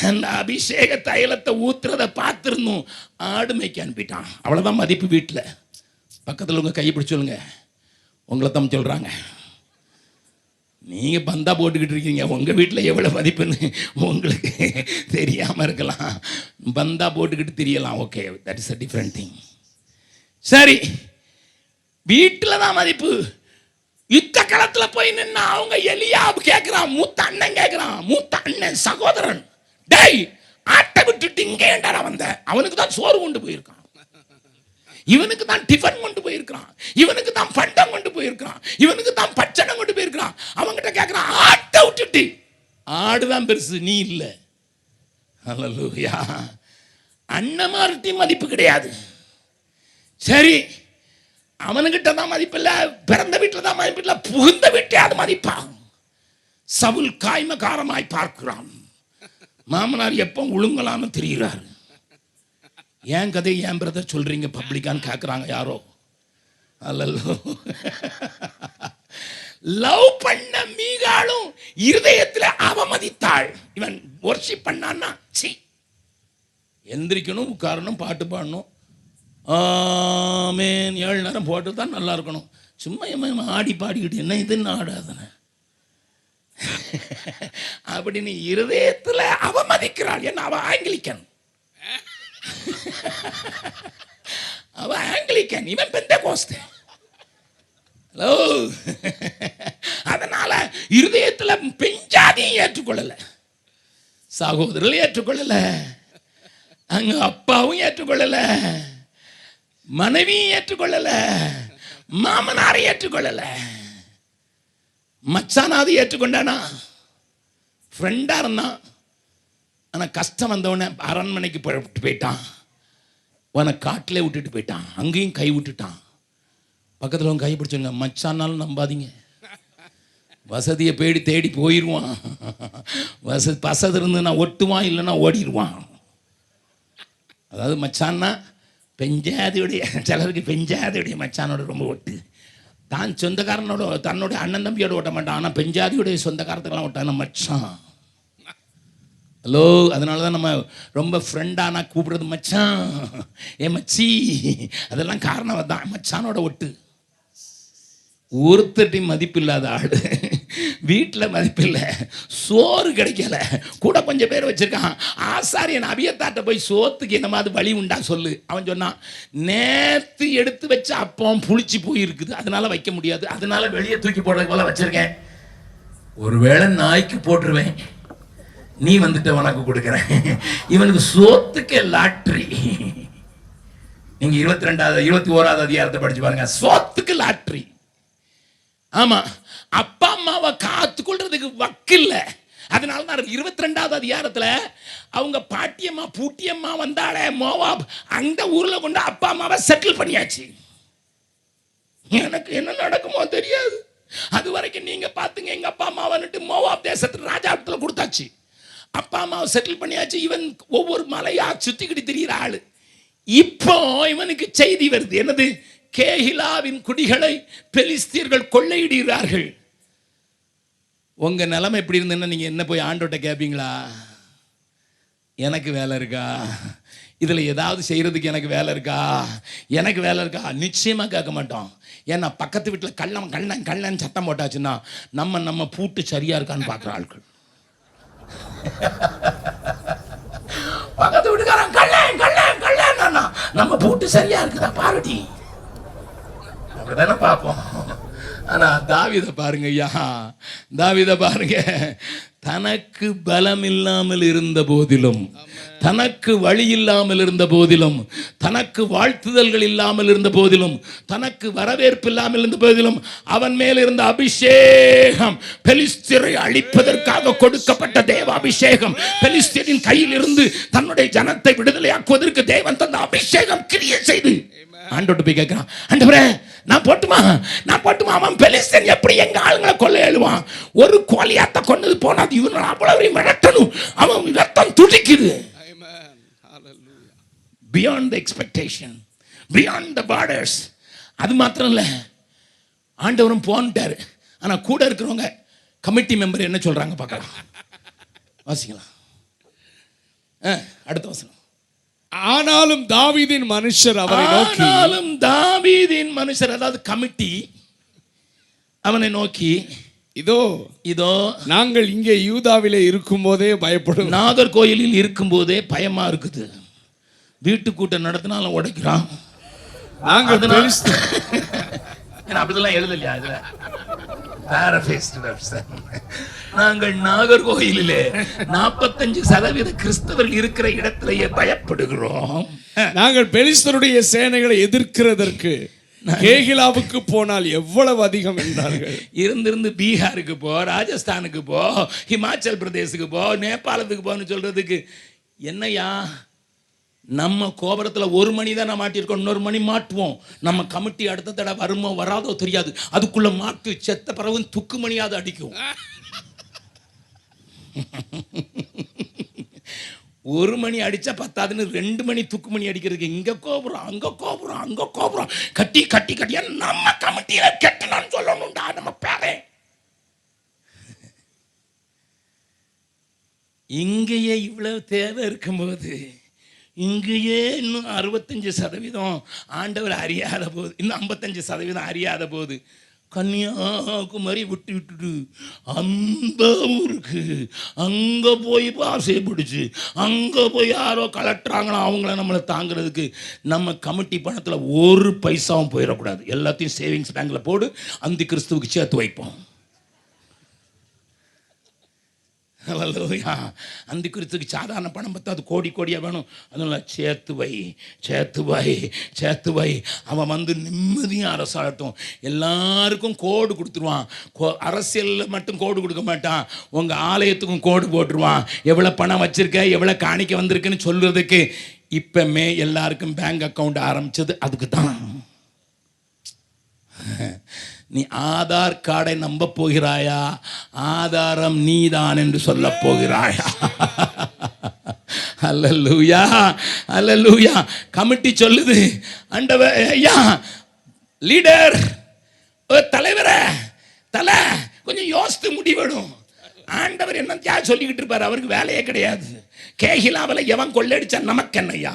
அந்த அபிஷேக தைலத்தை ஊத்துறத பார்த்துருந்தோம், ஆடு மேய்க்க அனுப்பிட்டான். அவ்வளோதான் மதிப்பு. வீட்டில் பக்கத்தில் உங்கள் கையை பிடிச்சி சொல்லுங்க, உங்களை தான் சொல்கிறாங்க. நீங்கள் பந்தா போட்டுக்கிட்டு இருக்கீங்க, உங்கள் வீட்டில் எவ்வளோ மதிப்புன்னு உங்களுக்கு தெரியாமல் இருக்கலாம். பந்தா போட்டுக்கிட்டு தெரியலாம், okay, that is a different thing. சரி, வீட்டில் தான் மதிப்பு. யுத்த களத்தில் போய் நின்னா அவங்க எலியாப் கேட்குறான், மூத்த அண்ணன் கேட்குறான், மூத்த அண்ணன் சகோதரன், டேய் ஆட்டை விட்டுட்டு இங்கே ஏன்டா வந்த? அவனுக்கு தான் சோறு கொண்டு போயிருக்கான், இவனுக்கு தான் டிஃபன் கொண்டு போயிருக்கான், இவனுக்கு தான் பண்டம் கொண்டு போயிருக்கான், இவனுக்கு தான் பச்சனம் கொண்டு போயிருக்கான். அவன்கிட்ட கேட்குறான், ஆட்டை விட்டுட்டு. ஆடுதான் பெருசு, நீ இல்லை. அல்லேலூயா. அண்ணமார்ட்டி மதிப்பு கிடையாது. சரி, அவனுக்கிட்ட தான் மதிப்பு இல்லை, பிறந்த வீட்டில் தான் மதிப்பு இல்லை, புகுந்த வீட்டை அது மதிப்பான். சவுல் காய்மகாரமாய் பார்க்கிறான். மாமனார் எப்போ ஒழுங்கலான்னு தெரிகிறார். ஏன் கதை ஏன் பிரதர் சொல்றீங்க பப்ளிக்கான்னு கேட்குறாங்க யாரோ. அல்லோ, லவ் பண்ண மீகாலும் இருதயத்தில் அவமதித்தாள். இவன் வொர்ஷிப் பண்ணான்னா சி, எந்திரிக்கணும், உட்காரணும், பாட்டு பாடணும், ஆமேன் 7 நேரம் போட்டு தான் நல்லா இருக்கணும். சும்மா ஆடி பாடிக்கிட்டு என்ன இதுன்னு ஆடாதன அப்படின்னு இருதயத்தில் அவமதிக்கிறாள். என்ன, அவ ஆங்கிலிக்கன், அவ ஆங்கிலிக்கன், இவன் பெந்தெகோஸ்தே. ஹலோ. அதனால இருதயத்தில் பெஞ்சாதியும் ஏற்றுக்கொள்ளல, சகோதரர்கள் ஏற்றுக்கொள்ளல, அங்க அப்பாவும் ஏற்றுக்கொள்ளல, மனைவியும் ஏற்றுக்கொள்ளல, மாமனாரை ஏற்றுக்கொள்ளல, மச்சானாவது ஏற்றுக்கொண்டானா, ஃப்ரெண்டா இருந்தான். ஆனா கஷ்டம் வந்தவன அரண்மனைக்கு போயிட்டான், உன காட்டிலே விட்டுட்டு போயிட்டான், அங்கேயும் கை விட்டுட்டான். பக்கத்தில் அவங்க கை பிடிச்சவங்க, மச்சானாலும் நம்பாதீங்க, வசதியை தேடி போயிடுவான். வசதி இருந்துன்னா ஒட்டுவான், இல்லைன்னா ஓடிடுவான். அதாவது மச்சான்னா பெஞ்சாதியுடைய, சிலருக்கு பெஞ்சாதியுடைய மச்சானோட ரொம்ப ஒட்டு. தான் சொந்தக்காரனோட தன்னோட அண்ணன் தம்பியோட ஓட்ட மாட்டான், ஆனால் பெஞ்சாதியுடைய சொந்தக்காரத்துக்கெல்லாம் ஓட்டான மச்சான். ஹலோ. அதனால தான் நம்ம ரொம்ப ஃப்ரெண்டானா கூப்பிடுறது மச்சான், ஏ மச்சி, அதெல்லாம் காரணம் தான், மச்சானோட ஒட்டு. ஒருத்தட்டி மதிப்பு இல்லாத ஆடு, வீட்டில் மதிப்பு இல்லை, சோறு கிடைக்கல, கூட கொஞ்சம் பேர் வச்சிருக்கான். ஆசாரியன் அபியத்தாட்ட போய் சோத்துக்கு என்ன மாதிரி வழி உண்டா சொல்லு. அவன் சொன்னான், நேற்று எடுத்து வச்ச அப்பம் புளிச்சு போயிருக்குது, அதனால வைக்க முடியாது, அதனால வெளியே தூக்கி போடுறது போல வச்சிருக்கேன். ஒருவேளை நாய்க்கு போட்டுருவேன், நீ வந்துட்டு உனக்கு கொடுக்குறேன். இவனுக்கு சோத்துக்கு லாட்ரி. நீங்க 22வது 21வது அதிகாரத்தை படிச்சு பாருங்க, சோத்துக்கு லாட்ரி. ஆமா, அப்பா அம்மாவை காத்துக்கொள்றதுக்கு வக்கில்ல. அதனால தான் 22வது அதிகாரத்துல அவங்க பாட்டியம்மா பூட்டியம்மா வந்தாலே மோவாப், அந்த ஊர்ல கொண்டு அப்பா அம்மாவை செட்டில் பண்ணியாச்சு. எனக்கு என்ன நடக்குமோ தெரியாது. அது வரைக்கும் நீங்க பாத்துங்க, எங்க அப்பா அம்மா வந்துட்டு மோவாப் தேசத்துல ராஜாத்துல கொடுத்தாச்சு, அப்பா அம்மாவை செட்டில் பண்ணியாச்சு. இவன் ஒவ்வொரு மலையா சுத்திக்கிட்டு திரிகிற ஆளு. இப்போ இவனுக்கு செய்தி வருது, என்னது, கேகிலாவின் குடிகளை பெலிஸ்தியர்கள் கொள்ளையிடுகிறார்கள். உங்க நிலைமை எப்படி இருந்ததுன்னா நீங்க என்ன போய் ஆண்டோட்ட கேட்பீங்களா? எனக்கு வேலை இருக்கா, இதுல ஏதாவது செய்யறதுக்கு எனக்கு வேலை இருக்கா, எனக்கு வேலை இருக்கா? நிச்சயமா கேட்க மாட்டோம். ஏன்னா பக்கத்து வீட்டில் கள்ளன் சத்தம் போட்டாச்சுன்னா நம்ம பூட்டு சரியா இருக்கான்னு பார்க்குற ஆட்கள். பக்கத்து வீட்டுக்காரன் கள்ளன் கள்ளன் கள்ளன், நம்ம பூட்டு சரியா இருக்குதா பாருடி, அப்படிதானே பார்ப்போம். ஆனா தாவீத பாருங்க ஐயா, தாவீத பாருங்க, தனக்கு பலம் இல்லாமல் இருந்த போதிலும், தனக்கு வழி இல்லாமல் இருந்த போதிலும், தனக்கு வாழ்த்துதல்கள் இல்லாமல் இருந்த போதிலும், தனக்கு வரவேற்பு இல்லாமல் இருந்த போதிலும், அவன் மேல் இருந்த அபிஷேகம், பெலிஸ்தரை அழிப்பதற்காக கொடுக்கப்பட்ட தேவ அபிஷேகம், பெலிஸ்தரின் கையில் இருந்து தன்னுடைய ஜனத்தை விடுதலையாக்குவதற்கு தேவன் தந்த அபிஷேகம் கிரியை செய்து ஆண்டவர்ட்ட போய் கேட்கிறான், ஆண்டவரே நான் போட்டுமா, நான் போட்டுமா? அவன் பெலிஸ்தன் எப்படி எங்க ஆளுங்களை கொள்ள எழுவான்? ஒரு கோலியாத்த கொண்டது போனாது, இவன் அவ்வளவு மிரட்டணும், அவன் ரத்தம் துடிக்குது. Beyond the expectation, beyond the borders. அது மாத்திரம் இல்ல, ஆண்டவரும் போன்ட்டாரு. ஆனா கூட இருக்கிறவங்க கமிட்டி மெம்பர் என்ன சொல்றாங்க பார்க்கலாம், வாசிக்கலாம். அடுத்த வசனம். ஆனாலும் தாவீதின் மனுஷர் அவரை நோக்கி, ஆனாலும் தாவீதின் மனுஷர், அதாவது கமிட்டி, அவனை நோக்கி, இதோ இதோ நாங்கள் இங்கே யூதாவிலே இருக்கும் போதே பயப்படும், நாகர்கோயிலில் இருக்கும் போதே பயமா இருக்குது, வீட்டு கூட்டம் நடத்தினாலும் உடைக்கிறான், நாங்கள் அப்படிலாம் எழுதலையா இதுல? நாங்கள் நாகர்கோயிலிலே 45% கிறிஸ்தவர்கள் இருக்கிற இடத்திலேயே பயப்படுகிறோம். நாங்கள் பெலிஸ்தருடைய சேனைகளை எதிர்க்கிறதற்கு கேகிலாவுக்கு போனால் எவ்வளவு அதிகம் என்றார்கள். இருந்திருந்து பீகாருக்கு போ, ராஜஸ்தானுக்கு போ, ஹிமாச்சல் பிரதேசுக்கு போ, நேபாளத்துக்கு போன்னு சொல்றதுக்கு என்னையா? நம்ம கோபுரத்துல 1 மணி தான் மாட்டியிருக்கோம், இன்னொரு மணி மாட்டுவோம். நம்ம கமிட்டி அடுத்த தடவை வருமோ வராதோ தெரியாது, அதுக்குள்ள மாட்டு செத்த பிறகு துக்கு மணியாவது அடிக்கும். 1 மணி அடிச்சா பத்தாதுன்னு 2 மணி துக்கு மணி அடிக்கிறதுக்கு இங்க கோபுரம் அங்க கோபுரம் அங்க கோபுரம் கட்டி கட்டி கட்டியா நம்ம கமிட்டியில கட்டணும்னு சொல்லணும்டா நம்ம பேரே. இங்கேயே இவ்வளவு தேவை இருக்கும்போது இங்கேயே இன்னும் 65% ஆண்டவர் அறியாத போது, இன்னும் 55% அறியாத போது, கன்னியாகுமரி விட்டு விட்டுட்டு அந்த ஊருக்கு அங்கே போய் பாசை பிடிச்சி அங்கே போய் யாரோ கலெக்டராங்களோ அவங்கள நம்மளை தாங்கிறதுக்கு நம்ம கமிட்டி பணத்தில் 1 பைசாவும் போயிடக்கூடாது. எல்லாத்தையும் சேவிங்ஸ் பேங்கில் போடு, அந்த கிறிஸ்துவுக்கு சேர்த்து வைப்போம். அந்த குறித்துக்கு சாதாரண பணம் பத்தாது, கோடி கோடியாக வேணும். அதனால சேர்த்து வை சேர்த்து வை சேர்த்து வை. அவன் வந்து நிம்மதியும் அரசாட்டும். எல்லாருக்கும் கோடு கொடுத்துருவான். அரசியலில் மட்டும் கோடு கொடுக்க மாட்டான், உங்கள் ஆலயத்துக்கும் கோடு போட்டுருவான். எவ்வளோ பணம் வச்சிருக்க, எவ்வளோ காணிக்க வந்திருக்குன்னு சொல்றதுக்கு. இப்பமே எல்லாருக்கும் பேங்க் அக்கௌண்ட் ஆரம்பிச்சது அதுக்கு தான். நீ ஆதார் கார்டை நம்ப போகிறாயா, ஆதாரம் நீதான் என்று சொல்ல போகிறாயா? அல்லேலூயா அல்லேலூயா. கமிட்டி சொல்லுது, ஆண்டவர் ஐயா லீடர் தலைவரே தலை கொஞ்சம் யோசித்து முடிவெடும். ஆண்டவர் என்ன சொல்லிக்கிட்டு இருப்பார், அவருக்கு வேலையே கிடையாது. கேகிலாவில் எவன் கொள்ளடிச்சா நமக்கு என்னையா?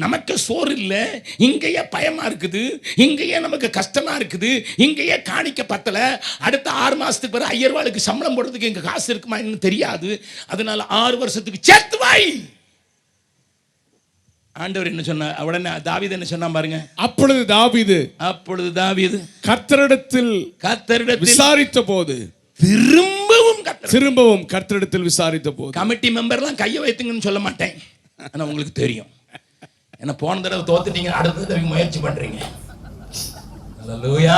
நமக்கு சோறு இல்லை, இங்கேயே பயமா இருக்குது, இங்கேயே நமக்கு கஷ்டமா இருக்குது, இங்கேயே காணிக்க பத்தல. அடுத்த 6 மாசத்துக்கு பிறகு 5000 ரூபாய்க்கு சம்பளம் போடுறதுக்கு எங்க காசு இருக்குமா இன்னும் தெரியாது. அதனால 6 வருஷத்துக்கு சேர்த்து வாய். ஆண்டவர் என்ன சொன்னார்? உடனே தாவீது என்ன சொன்னா பாருங்க. அப்பொழுது தாவீது கர்த்தரிடத்தில் விசாரித்த போது, திரும்பவும் கர்த்தரிடத்தில் விசாரித்த போது, கமிட்டி மெம்பர்லாம் கையை வைத்துங்கன்னு சொல்ல மாட்டேன், ஆனா உங்களுக்கு தெரியும். என்ன போன தடவை தோத்துட்டீங்க, அடுத்த தடவை முயற்சி பண்றீங்க. அல்லேலூயா.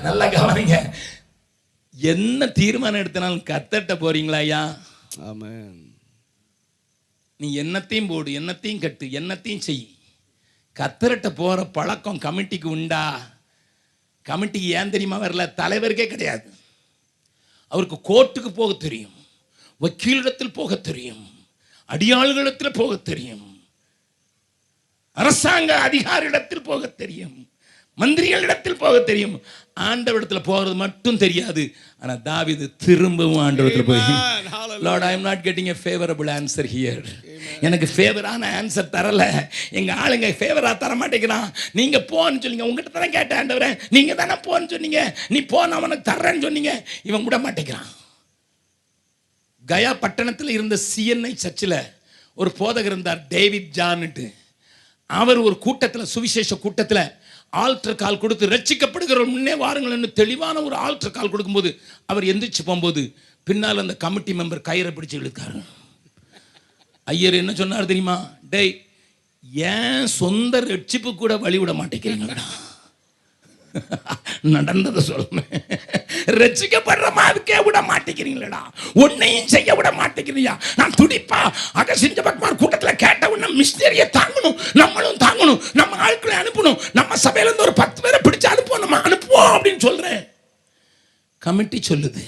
நல்லா கவனிங்க. என்ன தீர்மானம் எடுத்தனாலும் கர்த்தர்ட்ட போறீங்களா ஐயா? ஆமென். நீ என்னத்தையும் போடு, என்னத்தையும் கட்டு, என்னத்தையும் செய். கர்த்தர்ட்ட போற பழக்கம் கமிட்டிக்கு உண்டா? கமிட்டிக்கு ஏன் தெரியுமா வரல? தலைவருக்கே கிடையாது. அவருக்கு கோர்ட்டுக்கு போக தெரியும், வக்கீலிடத்தில் போக தெரியும், அடியாள்களிடத்தில் போக தெரியும், அரசாங்க அதிகாரியிடத்தில் போக தெரியும், மந்திரிகளிடத்தில் போக தெரியும். ஆண்டவரிடத்தில் போகிறது மட்டும் தெரியாது. ஆனா தாவீது திரும்பவும் ஆண்டவரிடத்தில் போய், lord, I am not getting a favourable answer here. எனக்கு ஃபேவரான ஆன்சர் தரல, எங்க ஆளுங்க ஃபேவரா தர மாட்டேங்கிறான். நீங்க போன்னு சொன்னீங்க, உங்ககிட்ட தானே கேட்டேன் ஆண்டவரே, நீங்க தானே போன்னு சொன்னீங்க, நீ போன அவனுக்கு தர்றேன்னு சொன்னீங்க, இவன் விட மாட்டேங்கிறான். கயா பட்டணத்தில் இருந்த சிஎன்ஐ சர்ச்சில் ஒரு போதகர் இருந்தார், டேவிட் ஜான்ட்டு. அவர் ஒரு கூட்டத்தில், சுவிசேஷ கூட்டத்தில் ஆல்டர் கால் கொடுத்து ரட்சிக்கப்படுகிற முன்னே வாருங்கள்னு தெளிவான ஒரு ஆல்டர் கால் கொடுக்கும்போது அவர் எந்திரிச்சு போகும்போது பின்னால் அந்த கமிட்டி மெம்பர் கயிறை பிடிச்சு இழுக்காரு. ஐயர் என்ன சொன்னார் தெரியுமா? டேய், ஏன் சொந்த ரட்சிப்பு கூட வழி விட மாட்டேங்கிறீங்களா? நடந்ததை சொல்லுங்க. ரட்சிக்கப்படுற மாதிரிக்கே விட மாட்டேங்கிறீங்களா? உன்னையும் செய்ய விட மாட்டேங்கிறீங்க. நான் துடிப்பா அகசிஞ்ச பக்மார் கூட்டத்தில் கேட்ட உடனே மிஷினரியை தாங்கணும், நம்மளும் தாங்கணும், நம்ம ஆட்களை அனுப்பணும், நம்ம சபையில இருந்து ஒரு 10 பேரை பிடிச்சு அனுப்புவோம், நம்ம அனுப்புவோம் அப்படின்னு சொல்றேன். கமிட்டி சொல்லுது,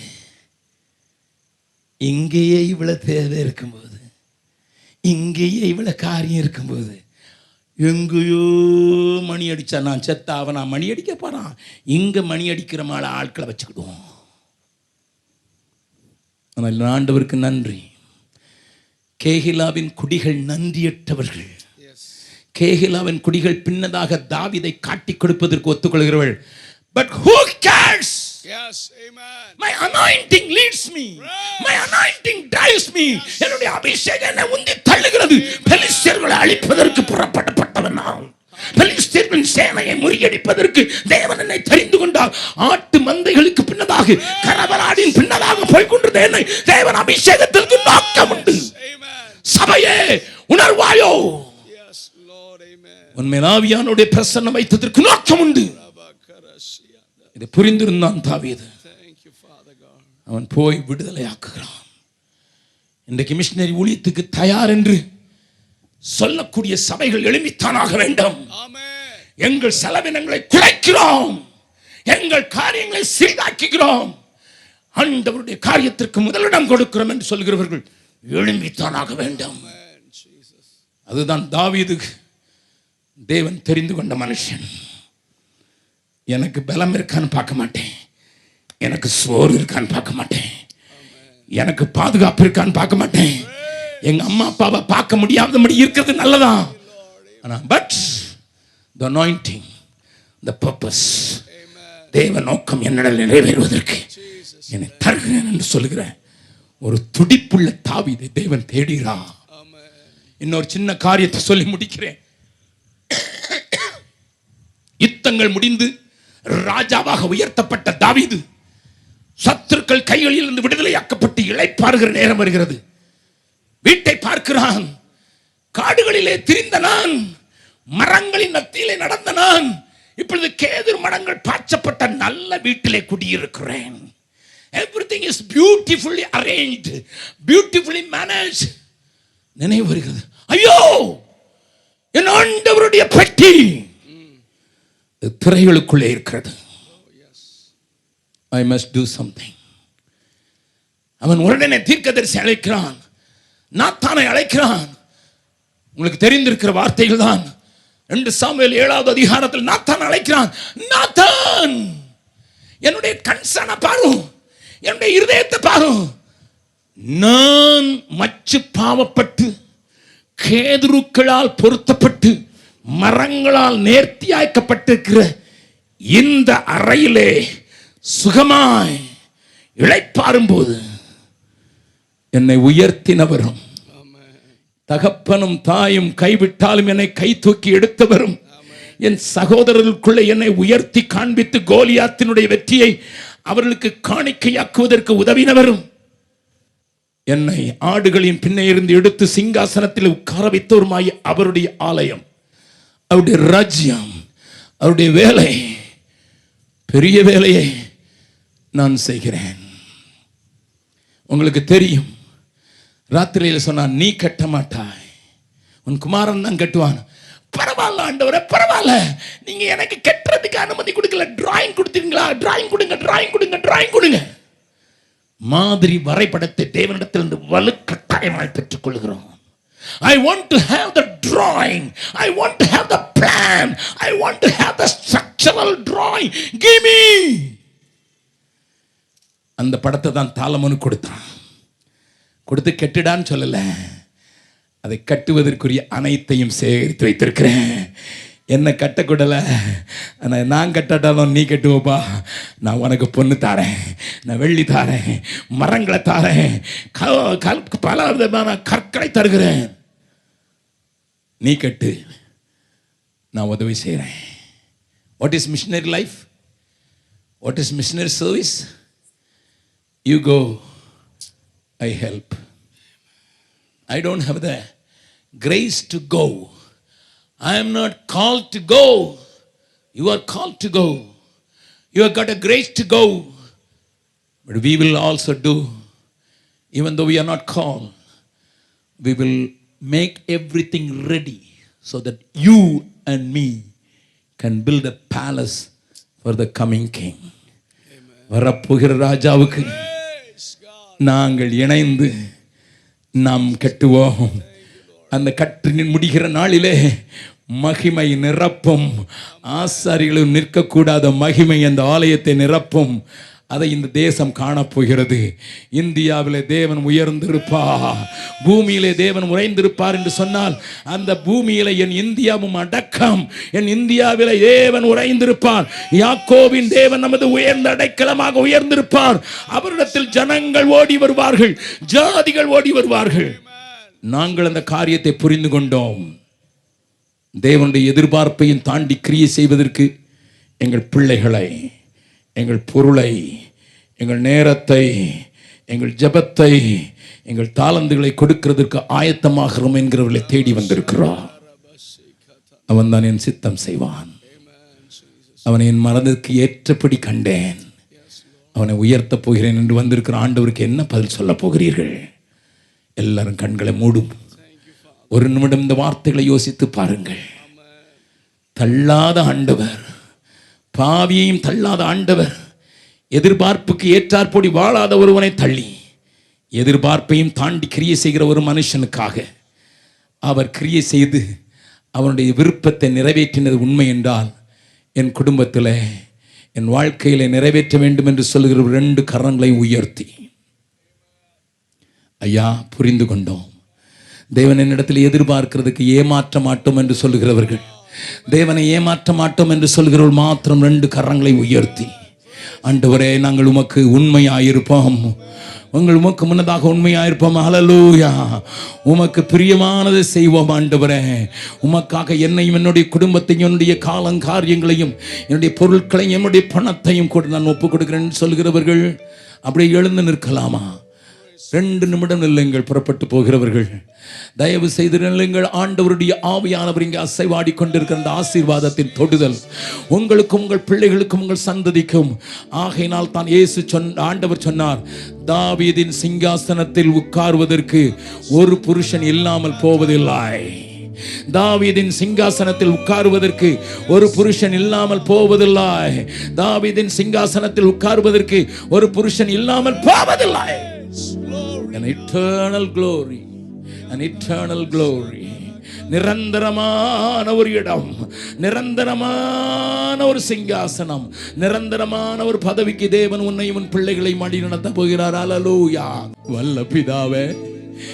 இங்கேயே இவ்வளவு தேவை இருக்கும்போது, இங்கேயே இவ்வளவு காரியம் இருக்கும்போது, எங்கேயோ மணி அடிச்சா நான் செத்த அவனா மணி அடிக்க போறான், இங்க மணி அடிக்கிற மாலை ஆட்களை வச்சுக்கிடுவோம். ஆனால் ஆண்டவருக்கு நன்றி, கேகிலாவின் குடிகள் நன்றியற்றவர்கள். கேகிலாவின் குடிகள் பின்னதாக தாவீதை காட்டி கொடுப்பதற்கு ஒத்துக்கொள்கிறவள். But who cares? Yes, amen. My anointing leads me. My anointing drives me. என்னுடைய அபிஷேகம் என்னை உந்தி தள்ளுகிறது. பெலிஸ்தர்களை அழிப்பதற்கு புறப்படப்பட்டவன் நான். பெலிஸ்தரின் சேனையை முறியடிப்பதற்கு தேவன் என்னை தெரிந்து கொண்டார். ஆட்டு மந்தைகளுக்கு பின்னதாக, கரவலாடின் பின்னதாக போய் கொண்டிருந்த என்னை தேவன் அபிஷேகத்திற்கு நோக்கம் உண்டு. சபையே உணர்வாயோ? Yes, Lord, amen. உன்மேல் ஆவியானுடைய பிரசன்னம் வைத்ததற்கு நோக்கம் உண்டு. இதை புரிந்திருந்தான் தாவீது. அவன் போய் விடுதலையாக்குகிறான். இன்றைக்கு மிஷனரி ஊழியத்துக்கு தயார் என்று சொல்லக்கூடிய சபைகள் எழும்பித்தானாக வேண்டும். எங்கள் செலவினங்களை குறைக்கிறோம், எங்கள் காரியங்களை சீராக்குகிறோம், ஆண்டவருடைய காரியத்திற்கு முதலிடம் கொடுக்கிறோம் என்று சொல்கிறவர்கள் எழும்பித்தானாக வேண்டும். அதுதான் தாவீது தேவன் தெரிந்து கொண்ட மனுஷன். எனக்கு பலம் இருக்கான்னு பார்க்க மாட்டேன், எனக்கு சோறு இருக்கான்னு பார்க்க மாட்டேன், எனக்கு பாதுகாப்பு இருக்கான்னு பார்க்க மாட்டேன். எங்க அம்மா அப்பாவை பார்க்க முடியாதபடி இருக்கிறது நல்லதான், ஆனா but the anointing, the purpose, தேவ நோக்கம் என்னிடம் நிறைவேறுவதற்கு என்னை தருகிறேன் என்று சொல்லுகிறேன். ஒரு துடிப்புள்ள தாவீதை தேவன் தேடுகிறார். இன்னொரு சின்ன காரியத்தை சொல்லி முடிக்கிறேன். யுத்தங்கள் முடிந்து ராஜாவாக உயர்த்தப்பட்ட தாவீது சத்துருக்கள் கைகளில் இருந்து விடுதலையாக்கப்பட்டு இளைப்பாறுகிற நேரம் வருகிறது. வீட்டை பார்க்கிறான். காடுகளிலே திரிந்த நான், மரங்களின் மத்தியிலே நடந்த நான், இப்பொழுது கேதுரு மரங்கள் பாய்ச்சப்பட்ட நல்ல வீட்டிலே குடியிருக்கிறேன். Everything is beautifully arranged, beautifully managed. நினைவு வருகிறது, ஐயோ என் ஆண்டவருடைய பெட்டி திரைகளுக்குள்ளே இருக்கிறது. I must do something. அவன் உடனே தீர்க்கதரிசி அழைக்கிறான், நாத்தானை அழைக்கிறான். உங்களுக்கு தெரிந்திருக்கிற வார்த்தைகள் தான். 2 சாமுவேல் 7வது அதிகாரத்தில் நாத்தான் அழைக்கிறான். நாத்தான், என்னுடைய கன்சர்னை பாரு, என்னுடைய இருதயத்தை பாரு. நான் மச்சு பாவப்பட்டு கேதுருக்களால் பொருத்தப்பட்டு மரங்களால் நேர்த்தியாக்கப்பட்டிருக்கிற இந்த அறையிலே சுகமாய் இளைப்பாறும்போது என்னை உயர்த்தினவரும், தகப்பனும் தாயும் கைவிட்டாலும் என்னை கை தூக்கி எடுத்தவரும், என் சகோதரர்களுக்குள்ளே என்னை உயர்த்தி காண்பித்து கோலியாத்தினுடைய வெற்றியை அவர்களுக்கு காணிக்கையாக்குவதற்கு உதவினவரும், என்னை ஆடுகளின் பின்னே இருந்து எடுத்து சிங்காசனத்தில் உட்கார வைத்தவருமாய் அவருடைய ஆலயம், அவருடைய ராஜ்யம், அவருடைய வேலை, பெரிய வேலையை நான் செய்கிறேன். உங்களுக்கு தெரியும், ராத்திரியில் சொன்னான், நீ கட்ட மாட்டாய், உன் குமாரன் தான் கட்டுவான். பரவாயில்ல ஆண்டவரே, பரவாயில்ல, நீங்க எனக்கு கட்டுறதுக்கு அனுமதி கொடுக்கல, டிராயிங் கொடுத்தீங்களா? டிராயிங் கொடுங்க, டிராயிங் கொடுங்க, டிராயிங் கொடுங்க. மாதிரி வரைபடத்தை தேவனிடத்திலிருந்து வலுக்கட்டாயமாய் பெற்றுக் கொள்கிறோம். I want to have the drawing, I want to have the plan, I want to have the structural drawing, give me. அந்த படத்தை தான் தாலமோனு கொடுத்தான். கொடுத்து கெட்டுடான்னு சொல்லல, அதை கட்டுவதற்குரிய அனைத்தையும் சேகரித்து வைத்திருக்கிறேன். என்ன கட்டக்கூடலை, நான் கட்டாட்டாலும் நீ கட்டுவோப்பா. நான் உனக்கு பொண்ணு தாரேன், நான் வெள்ளி தாரேன், மரங்களை தாரேன், பல விதமான கற்களை தருகிறேன், நீ கட்டு, நான் உதவி செய்கிறேன். What is missionary life? What is missionary service? You go, I help. I don't have the grace to go. I am not called to go. You are called to go. You have got a grace to go. But we will also do, even though we are not called, we will make everything ready so that you and me can build a palace for the coming king. வரப்போகிற ராஜாவுக்கு நாங்கள் இணைந்து நாம் கட்டுவோம். அந்த கட்டு முடிகிற நாளிலே மகிமை நிரப்பும். ஆசாரிகளும் நிற்கக்கூடாத மகிமை அந்த ஆலயத்தை நிரப்பும். அதை இந்த தேசம் காணப்போகிறது. இந்தியாவிலே தேவன் உயர்ந்திருப்பார், பூமியிலே தேவன் உறைந்திருப்பார் என்று சொன்னால் அந்த பூமியிலே என் இந்தியாவும் அடக்கம். என் இந்தியாவிலே தேவன் உறைந்திருப்பார். யாக்கோபின் தேவன் நமது உயர்ந்த அடைக்கலமாக உயர்ந்திருப்பார். அவரிடத்தில் ஜனங்கள் ஓடி வருவார்கள், ஜாதிகள் ஓடி வருவார்கள். நாங்கள் அந்த காரியத்தை புரிந்து கொண்டோம். தேவனுடைய எதிர்பார்ப்பையும் தாண்டி கிரியை செய்வதற்கு எங்கள் பிள்ளைகளை, எங்கள் பொருளை, எங்கள் நேரத்தை, எங்கள் ஜெபத்தை, எங்கள் தாளந்துகளை கொடுக்கிறதற்கு ஆயத்தமாகிறோம் என்கிறவர்களை தேடி வந்திருக்கிறார். அவன் தான் என் சித்தம் செய்வான். அவனை என் மனதிற்கு ஏற்றபடி கண்டேன், அவனை உயர்த்தப் போகிறேன் என்று வந்திருக்கிற ஆண்டவருக்கு என்ன பதில் சொல்ல போகிறீர்கள்? எல்லாரும் கண்களை மூடும். ஒரு நிமிடம் இந்த வார்த்தைகளை யோசித்து பாருங்கள். தள்ளாத ஆண்டவர், பாவியையும் தள்ளாத ஆண்டவர், எதிர்பார்ப்புக்கு ஏற்றாற்போடி வாழாத ஒருவனை தள்ளி எதிர்பார்ப்பையும் தாண்டி கிரியை செய்கிற ஒரு மனுஷனுக்காக அவர் கிரியை செய்து அவனுடைய விருப்பத்தை நிறைவேற்றினது உண்மை என்றால், என் குடும்பத்தில், என் வாழ்க்கையில் நிறைவேற்ற வேண்டும் என்று சொல்லுகிற 2 கரங்களை உயர்த்தி, ஐயா புரிந்து கொண்டோம், தேவன் என்னிடத்தில் எதிர்பார்க்கிறதுக்கு ஏமாற்ற மாட்டோம் என்று சொல்லுகிறவர்கள், தேவனை ஏமாற்ற மாட்டோம் என்று சொல்கிறவர்கள் மாத்திரம் 2 கரங்களை உயர்த்தி, ஆண்டவரே நாங்கள் உமக்கு உண்மையாயிருப்போம், உமக்கு முன்னதாக உண்மையாயிருப்போம், ஹல்லேலூயா, உமக்கு பிரியமானதை செய்வோம் ஆண்டவரே, உமக்காக என்னையும் என்னுடைய குடும்பத்தையும் என்னுடைய காரியங்களையும் என்னுடைய பொருட்களையும் என்னுடைய பணத்தையும் கூட நான் ஒப்புக் கொடுக்கிறேன்னு சொல்கிறவர்கள் அப்படியே எழுந்து நிற்கலாமா? 2 நிமிடம் நில்லுங்கள். புறப்பட்டு போகிறவர்கள் தயவு செய்து நில்லுங்கள். ஆண்டவருடைய ஆவியானவர் இங்கே அசைவாடி கொண்டிருக்கிற அந்த ஆசீர்வாதத்தின் தொடுதல் உங்களுக்கும் உங்கள் பிள்ளைகளுக்கும் உங்கள் சந்ததிக்கும். ஆகையினால் தான் ஆண்டவர் சொன்னார், தாவீதின் சிங்காசனத்தில் உட்காருவதற்கு ஒரு புருஷன் இல்லாமல் போவதில்லை. தாவீதின் சிங்காசனத்தில் உட்காருவதற்கு ஒரு புருஷன் இல்லாமல் போவதில்லை. தாவீதின் சிங்காசனத்தில் உட்காருவதற்கு ஒரு புருஷன் இல்லாமல் போவதில்லை. An eternal glory, an eternal glory. நிரந்தரமான ஒரு இடம், நிரந்தரமான ஒரு சிங்காசனம், நிரந்தரமான ஒரு பதவிக்கு தேவன் உன்னையும் உன் பிள்ளைகளை மடி நடத்த போகிறார். ஹல்லேலூயா. வல்ல பிதாவே,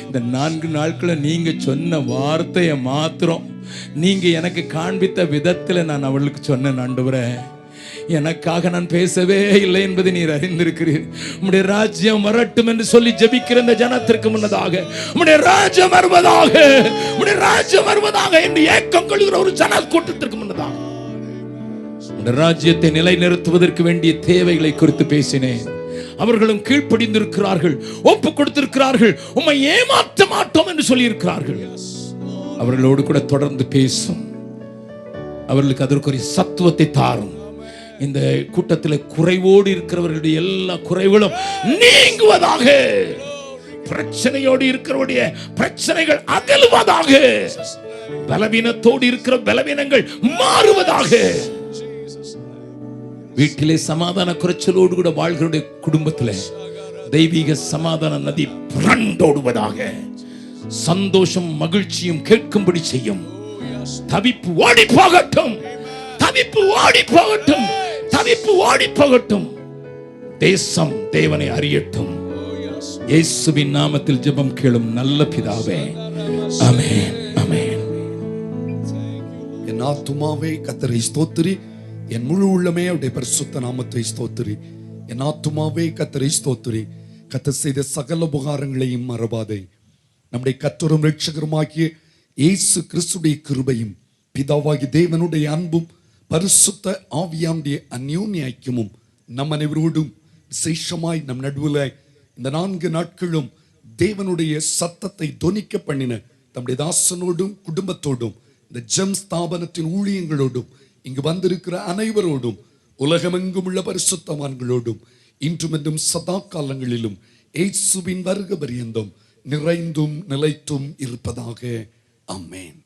இந்த 4 நாட்களை நீங்க சொன்ன வார்த்தையை மாத்திரம் நீங்க எனக்கு காண்பித்த விதத்தில் நான் அவளுக்கு சொன்னேன். ஆண்டவரே, எனக்காக நான் பேசவே இல்லை என்பதை நீர் அறிந்திருக்கிறீர். உம்முடைய ராஜ்யம் வரட்டும் என்று சொல்லி ஜெபிக்கிற இந்த ஜனத்திற்கு முன்னதாக உம்முடைய ராஜ்யம் வருவதாக, உம்முடைய ராஜ்யம் வருவதாக என்று ஏக்கம் கொள்கிற ஒரு ஜன கூட்டத்திற்கு முன்னதாக உம்முடைய ராஜ்யத்தை நிலைநிறுத்துவதற்கு வேண்டிய தேவைகளை குறித்து பேசினேன். அவர்களும் கீழ்ப்படிந்திருக்கிறார்கள், ஒப்பு கொடுத்திருக்கிறார்கள், உம்மை ஏமாற்ற மாட்டோம் என்று சொல்லி இருக்கிறார்கள். அவர்களோடு கூட தொடர்ந்து பேசும், அவர்களுக்கு அதற்குரிய சத்துவத்தை தாரும். இந்த கூட்டத்தில் குறைவோடு இருக்கிறவர்களுடைய எல்லா குறைகளும் நீங்குவதாக, பிரச்சனையோடு இருக்கிறவருடைய பிரச்சனைகள் அகலுவதாக, பலவீனத்தோடு இருக்கிற பலவீனங்கள் மாறுவதாக, வீட்டிலே சமாதான குறைச்சலோடு கூட வாழ்களுடைய குடும்பத்தில் தெய்வீக சமாதான நதி புரண்டோடுவதாக, சந்தோஷம் மகிழ்ச்சியும் கேட்கும்படி செய்யும். தவிப்பு ஓடி போகட்டும், தவிப்பு ஓடி போகட்டும், தவிப்பு ஓடி போகட்டும். தேசம் தேவனை அறியட்டும். இயேசுவின் நாமத்தில் ஜெபம் கேளும் நல்ல பிதாவே, ஆமென், ஆமென். என் ஆத்துமாவே கர்த்தரை ஸ்தோத்திரி, என் முழு உள்ளமே அவருடைய பரிசுத்த நாமத்தை ஸ்தோத்திரி. என் ஆத்துமாவே கர்த்தரை ஸ்தோத்திரி, கர்த்தர் செய்த சகல உபகாரங்களையும் மறவாதே. நம்முடைய கர்த்தரும் இரட்சகருமாகிய இயேசு கிறிஸ்துடைய கிருபையும் பிதாவாகிய தேவனுடைய அன்பும் பரிசுத்த ஆவியானுடைய அந்யோன்ய ஐக்கியமும் நம் அனைவரோடும் விசேஷமாய் நம் நடுவில் இந்த 4 நாட்களும் தேவனுடைய சத்தத்தை தொனிக்க பண்ணின தம்முடைய தாசனோடும் குடும்பத்தோடும் இந்த ஜெம் ஸ்தாபனத்தின் ஊழியங்களோடும் இங்கு வந்திருக்கிற அனைவரோடும் உலகமெங்கும் உள்ள பரிசுத்தவான்களோடும் இன்றும் என்றும் சதா காலங்களிலும் இயேசுவின் வருகை பரியந்தம் நிறைந்தும் நிலைத்தும் இருப்பதாக. ஆமென்.